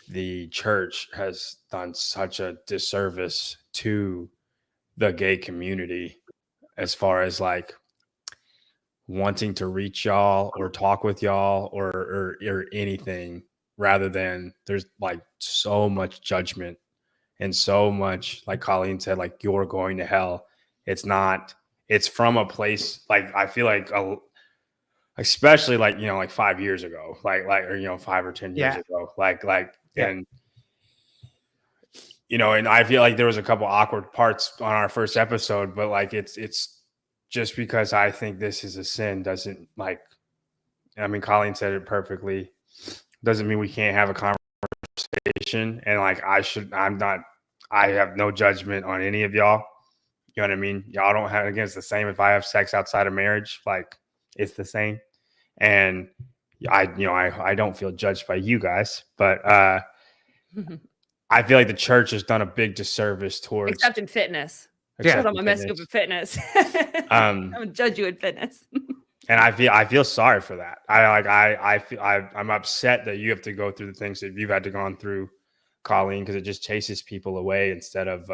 the church has done such a disservice to the gay community as far as like wanting to reach y'all or talk with y'all or anything, rather than there's like so much judgment and so much, like Colleen said, like you're going to hell. It's not, it's from a place like I feel like especially like, you know, like 5 years ago, like or, you know, 5 or 10 years ago, and you know, and I feel like there was a couple awkward parts on our first episode, but like it's just because I think this is a sin doesn't like, I mean, Colleen said it perfectly. Doesn't mean we can't have a conversation. And like, I have no judgment on any of y'all. You know what I mean? Y'all don't have, again, it's the same. If I have sex outside of marriage, like it's the same. And I don't feel judged by you guys, but I feel like the church has done a big disservice towards, except in fitness. except I'm in gonna mess you up fitness. in fitness. I'm gonna judge you in fitness. And I feel sorry for that. I'm upset that you have to go through the things that you've had to gone through, Colleen, because it just chases people away instead of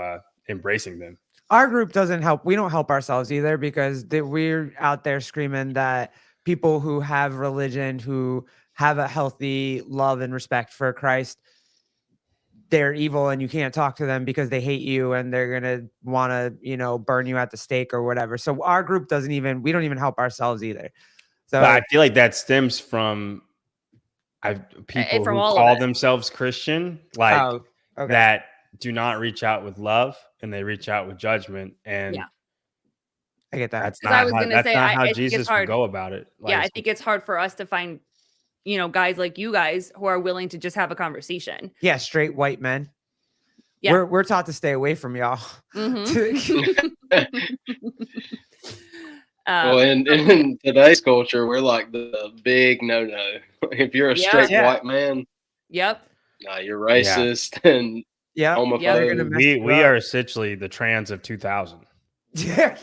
embracing them. Our group doesn't help. We don't help ourselves either, because we're out there screaming that people who have religion, who have a healthy love and respect for Christ, they're evil and you can't talk to them because they hate you and they're going to want to, you know, burn you at the stake or whatever. So our group we don't even help ourselves either. So But I feel like that stems from people from who all of call it. themselves Christian, like okay. that do not reach out with love and they reach out with judgment. And Yeah. I get that. that's 'Cause I not was how, gonna that's say, not I how think it's Jesus hard. would go about it. Yeah, I Like, think it's hard for us to find, you know, guys like you guys who are willing to just have a conversation. Yeah, straight white men. Yeah. We're taught to stay away from y'all. Mhm. Well, in today's culture, we're like the big no-no. If you're a Yeah. straight Yeah. white man, Yep. nah, you're racist and Yeah, homophobe. they're gonna mess you we up. are essentially the trans of 2000. Yeah,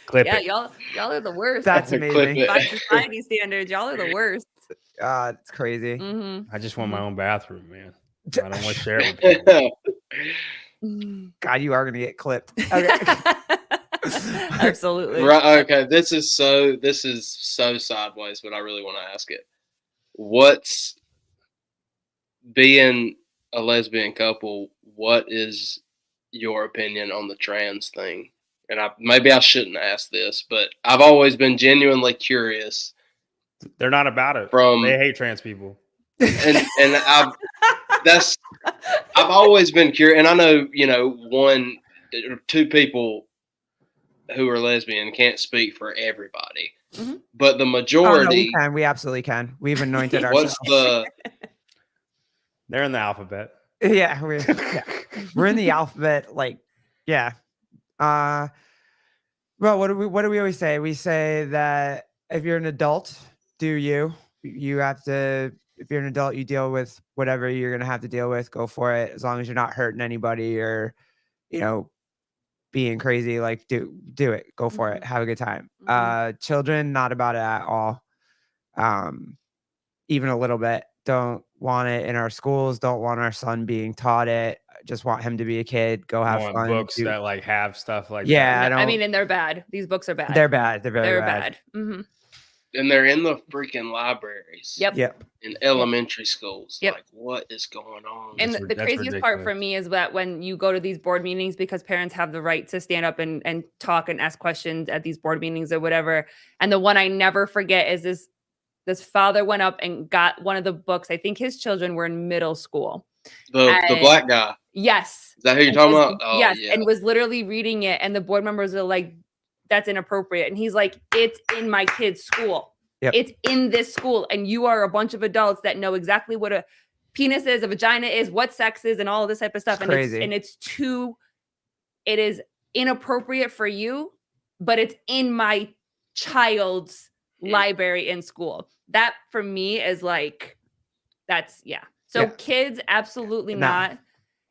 Clip Yeah, it. y'all are the worst. that's Clip amazing. it. By society standards, y'all are the worst. It's crazy. Mhm. I just want my own bathroom, man. I don't want to share it with people. Mhm. God, you are gonna get clipped. Okay. Absolutely. Right. Okay. This is so sideways, but I really want to ask it. What's being a lesbian couple? What is your opinion on the trans thing? And maybe I shouldn't ask this, but I've always been genuinely curious. They're not about it. From They hate trans people. and I've always been curious, and I know, you know, one or two people who are lesbian can't speak for everybody, but the Oh, no, majority. we can. We absolutely can. We've anointed What's ourselves. They're in the alphabet. Yeah, we're in the alphabet. Like, yeah. Well, what do we always say? We say that if you're an adult, you have to. If you're an adult, you deal with whatever you're gonna have to deal with. Go for it, as long as you're not hurting anybody or, you know, being crazy. Like, do it. Go for it. Have a good time. Children, not about it at all. Even a little bit. Don't want it in our schools. Don't want our son being taught it. Just want him to be a kid. Go have want fun. books that like have stuff like Yeah, that. I mean, and they're bad. These books are bad. They're bad. They're very They're bad. bad. Mhm. And they're in the freaking libraries. Yep. In elementary schools. Yep. Like, what is going on? And That's the craziest part for ridiculous. me is that when you go to these board meetings, because parents have the right to stand up and talk and ask questions at these board meetings or whatever. And the one I never forget is this father went up and got one of the books. I think his children were in middle school. The black guy. Yes. Is that who you're talking about? Oh, yes. yeah. And was literally reading it. And the board members are like, that's inappropriate. And he's like, it's in my kid's school. Yep. It's in this school. And you are a bunch of adults that know exactly what a penis is, a vagina is, what sex is, and all of this type of stuff. It's crazy. It is inappropriate for you, but it's in my child's library in school. That for me is like, that's, yeah. So kids, absolutely No. not.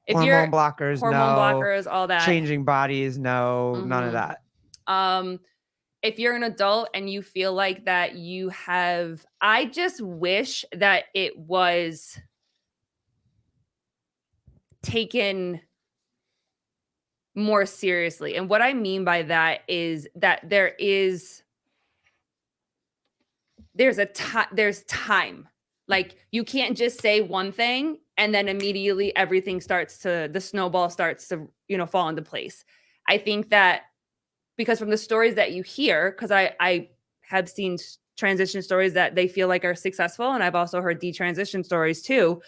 If hormone you're blockers, hormone no. blockers, all that. Changing bodies, no. None of Mhm. that. If you're an adult and you feel like that you have, I just wish that it was taken more seriously. And what I mean by that is that there's time. Like you can't just say one thing and then immediately the snowball starts to, fall into place. I think that because from the stories that you hear, because I have seen transition stories that they feel like are successful, and I've also heard detransition stories too.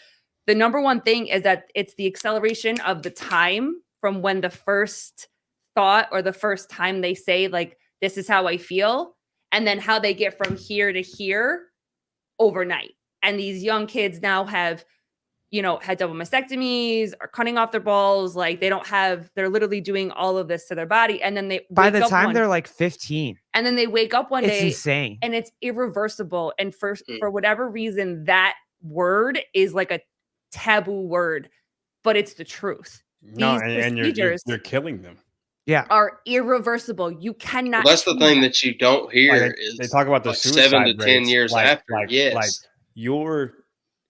The number one thing is that it's the acceleration of the time from when the first thought or the first time they say, like, this is how I feel, and then how they get from here to here overnight. And these young kids now have, had double mastectomies or cutting off their balls. Like they're literally doing all of this to their body. And then By the time they're like 15. And then they wake up one It's day insane. and it's irreversible. And for whatever reason, that word is like a taboo word, but it's the truth. No, These and procedures you're killing them. Yeah. are irreversible. You cannot. Well, that's the thing that you don't hear is they talk about the like suicide 7 to 10 rates, years after. like Yes, you're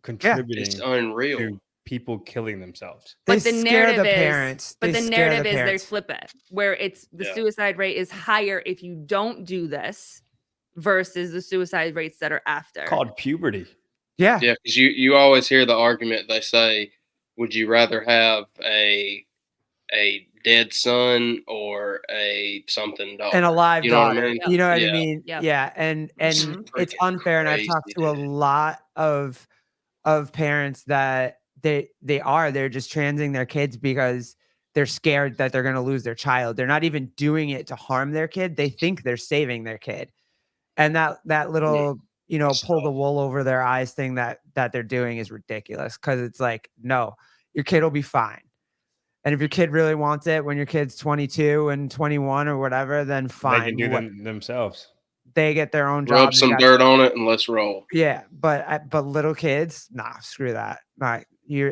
contributing it's unreal. to people killing themselves. They But the scare narrative the is, parents. but They the scare narrative is they parents. flip it, where it's the Yeah. suicide rate is higher if you don't do this versus the suicide rates that are after. Called puberty. Yeah. Yeah, because you always hear the argument. They say, "Would you rather have a dead son or a something daughter?" And a live You know what I daughter. mean? You know what I Yeah. mean? Yep. Yeah. And It's it's freaking unfair. And I've talked to a crazy, dude. lot of parents that they're just transing their kids because they're scared that they're going to lose their child. They're not even doing it to harm their kid. They think they're saving their kid. And that little, pull the wool over their eyes thing that they're doing is ridiculous. Cause it's like, no, your kid will be fine. And if your kid really wants it when your kid's 22 and 21 or whatever, then fine. They can do them themselves. They get their own Rub job. some dirt on it and let's roll. Yeah, but little kids, nah, screw that. Right.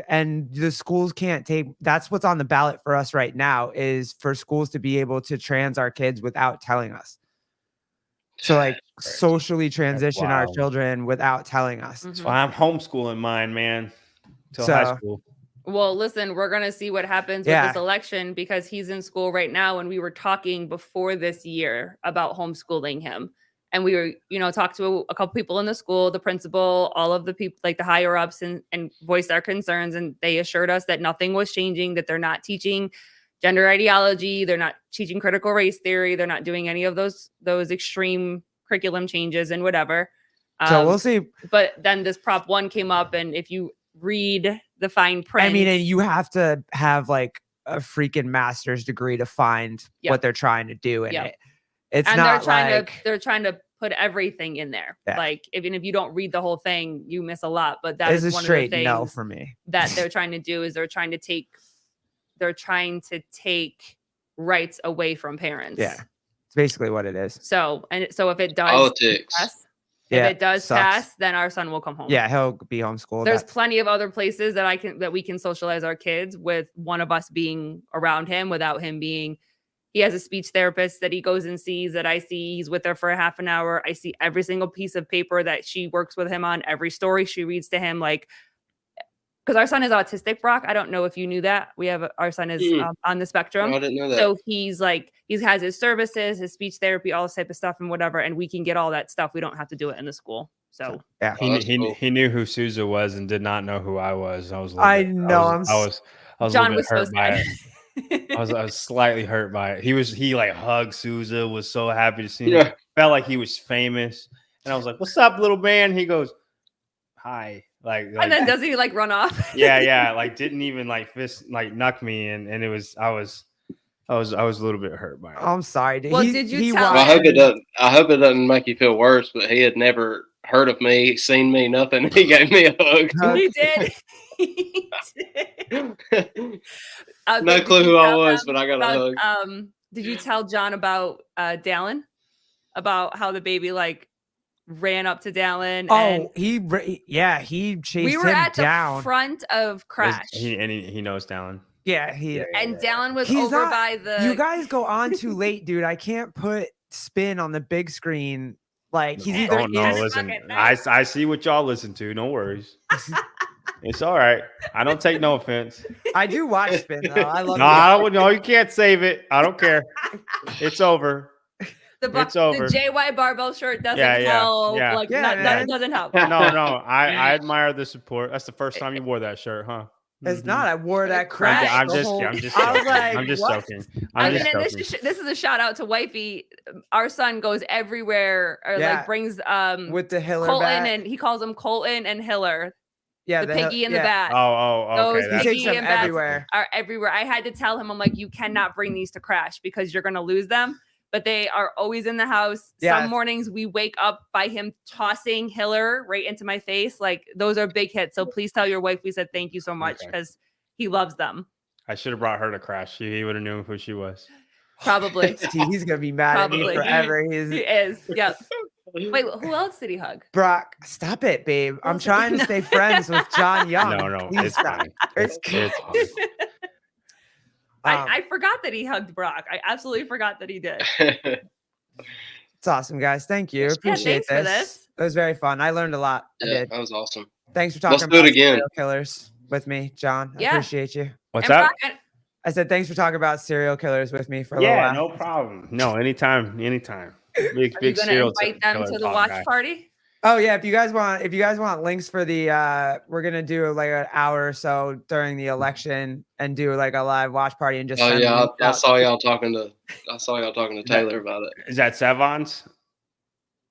And the schools can't take. That's what's on the ballot for us right now is for schools to be able to trans our kids without telling us. So like socially transition our wild. children without telling us. Mhm. So I'm homeschooling mine, man, till So- high school. Well, listen, we're going to see what happens with this election because he's in school right now. And we were talking before this year about homeschooling him. And we were, talked to a couple people in the school, the principal, all of the people, like the higher ups and voiced our concerns. And they assured us that nothing was changing, that they're not teaching gender ideology. They're not teaching critical race theory. They're not doing any of those extreme curriculum changes and whatever. So we'll see. But then this Prop 1 came up. And if you read the fine print. I mean, and you have to have like a freaking master's degree to find what they're trying to do in it. It's and not they're trying to put everything in there. Yeah. Like even if you don't read the whole thing, you miss a lot. But that is a one straight of the things no for me. That they're trying to do is they're trying to take rights away from parents. Yeah. It's basically what it is. So if it does Politics. If it does pass, then our son will come home. Yeah, he'll be homeschooled. There's plenty of other places that we can socialize our kids with one of us being around him without him being. He has a speech therapist that he goes and sees that I see. He's with her for a half an hour. I see every single piece of paper that she works with him on, every story she reads to him. Like, because our son is autistic, Brock. I don't know if you knew that. Our son is on the spectrum. Oh, I didn't know that. So he has his services, his speech therapy, all this type of stuff and whatever. And we can get all that stuff. We don't have to do it in the school. So yeah, he knew who Souza was and did not know who I was. I was John a was little bit hurt so by sad. it. I was slightly hurt by it. He like hugged Souza, was so happy to see him. Yeah. Felt like he was famous. And I was like, "What's up, little man?" He goes, "Hi." Like and then does he like run off? yeah. Like didn't even like fist like knock me, and it was I was a little bit hurt by it. I'm sorry. Well, did you tell Well, him? I hope it doesn't make you feel worse, but he had never heard of me, seen me, nothing. He gave me a hug. He did. He did. No clue who I was, but I got a hug. Did you tell John about Dallin? About how the baby like ran up to Dallin? Oh, he chased him down. We were at the front of Crash. He knows Dallin. Yeah, And Dallin was He's over not- by the. you guys go on too late, dude. I can't put spin on the big screen. Like he's either No, in- listen. fucking I see what y'all listen to. No worries. It's all right. I don't take no offense. I do watch spin though. I love No, you can't save it. I don't care. It's over. It's over. The JY barbell shirt doesn't Yeah, help. yeah. Like Yeah, that man. doesn't help. No, I admire the support. That's the first time you wore that shirt, huh? It's Mhm. not. I wore that I'm crash. I'm the just, whole- I'm just I was joking. like, I'm just what? joking. I I'm mean, just and joking. this is a shout out to Wifey. Our son goes everywhere, or Yeah. like brings with the Hiller Colton, bat. and he calls them Colton and Hiller, yeah, the piggy and the bat. Oh, Those okay. He takes them piggy and bats everywhere. are everywhere. I had to tell him, I'm like, you cannot bring these to Crash because you're gonna lose them. But they are always in the house. Yeah. Some mornings we wake up by him tossing Hiller right into my face. Like those are big hits. So please tell your wife we said thank you so much Okay. because he loves them. I should have brought her to Crash. He would have known who she was. Probably. He's gonna be mad at me Probably. forever. He He's is. Yep. Wait, who else did he hug? Brock. Stop it, babe. I'm Also- trying to stay friends with John Young. No, Please it's stop. fine. It's fine. I forgot that he hugged Brock. I absolutely forgot that he did. It's awesome, guys. Thank you. Yeah, Appreciate thanks for this. this. It was very fun. I learned a lot. I Yeah, did. that was awesome. Thanks for talking Let's do it about again. serial killers with me, John. I Yeah. appreciate you. What's And that? Brock, and- I said thanks for talking about serial killers with me for a little Yeah, while. no problem. No, anytime. Big, are you big gonna serial invite them killer to the talk watch guy. party? Oh yeah, if you guys want links for the we're gonna do like an hour or so during the election and do like a live watch party and just Oh send yeah, links I out. saw y'all talking to Taylor about it. Is that Savon's?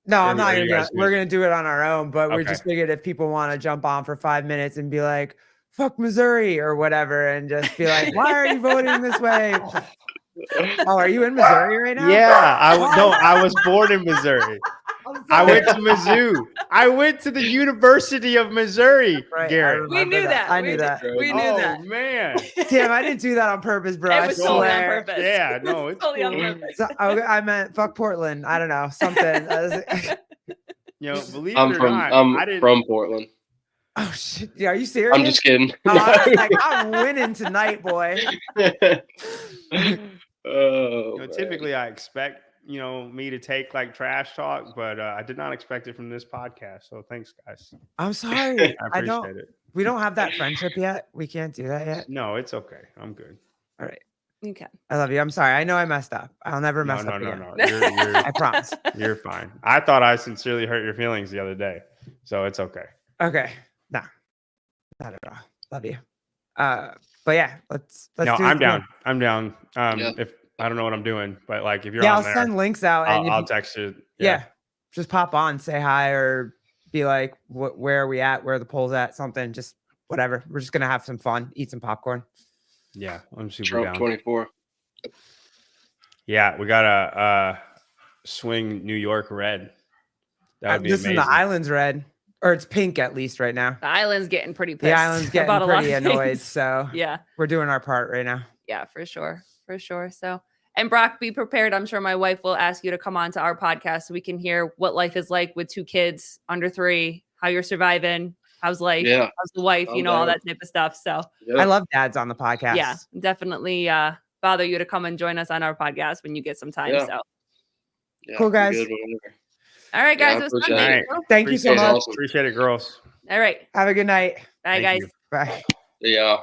No, Or I'm not are gonna you do guys that. We're good? gonna do it on our own, but we Okay. just figured if people want to jump on for 5 minutes and be like, fuck Missouri or whatever, and just be like, why are you voting this way? Oh, are you in Missouri right now? Yeah, I was born in Missouri. I went to Mizzou. I went to the University of Missouri, Right, I Garrett. We knew that. I knew that. We knew Oh that. man. Damn, I didn't do that on purpose, bro. It I was totally on swear. purpose. Yeah, no, it's totally on cool. purpose. So, I meant fuck Portland. I don't know, something. You know, believe I'm it or from not, I'm I didn't. from Portland. Oh shit! Yeah, are you serious? I'm just kidding. Oh, I was like, I'm winning tonight, boy. Oh, man. Typically, I expect me to take like trash talk, but I did not expect it from this podcast. So thanks, guys. I'm sorry. I I appreciate don't. it. We don't have that friendship yet. We can't do that yet. No, it's okay. I'm good. All right. Okay. I love you. I'm sorry. I know I messed up. I'll never mess No, up again. You're I promise. you're fine. I thought I sincerely hurt your feelings the other day, so it's okay. Okay. Nah. Not at all. Love you. But yeah, let's No, do I'm it. down. I'm down. Yeah. If I don't know what I'm doing, but like if you're Yeah, on I'll there, send links out and if I'll you- text you. yeah, just pop on, say hi, or be like, where are we at? Where are the polls at? Something, just whatever. We're just gonna have some fun, eat some popcorn. Yeah, I'm super Trump down. 24. Yeah, we gotta swing New York red. That would be This is amazing. the island's red, or it's pink at least right now. The island's getting pretty pissed. The island's getting about a lot pretty of annoyed, things. so Yeah. we're doing our part right now. Yeah, for sure. For sure. So, and Brock, be prepared. I'm sure my wife will ask you to come on to our podcast so we can hear what life is like with 2 kids under 3, how you're surviving, how's life, Yeah. how's the wife, I'm all down. that type of stuff. So, Yeah. I love dads on the podcast. yeah, definitely bother you to come and join us on our podcast when you get some time. Yeah. So, Yeah, Cool, I'm guys. good whenever. all right, Yeah, guys. I It was fun. appreciate Thank it. you. Thank you so Appreciate it. much. Awesome. Appreciate it, girls. All right. Have a good night. Bye, Thank guys. you. Bye. Yeah.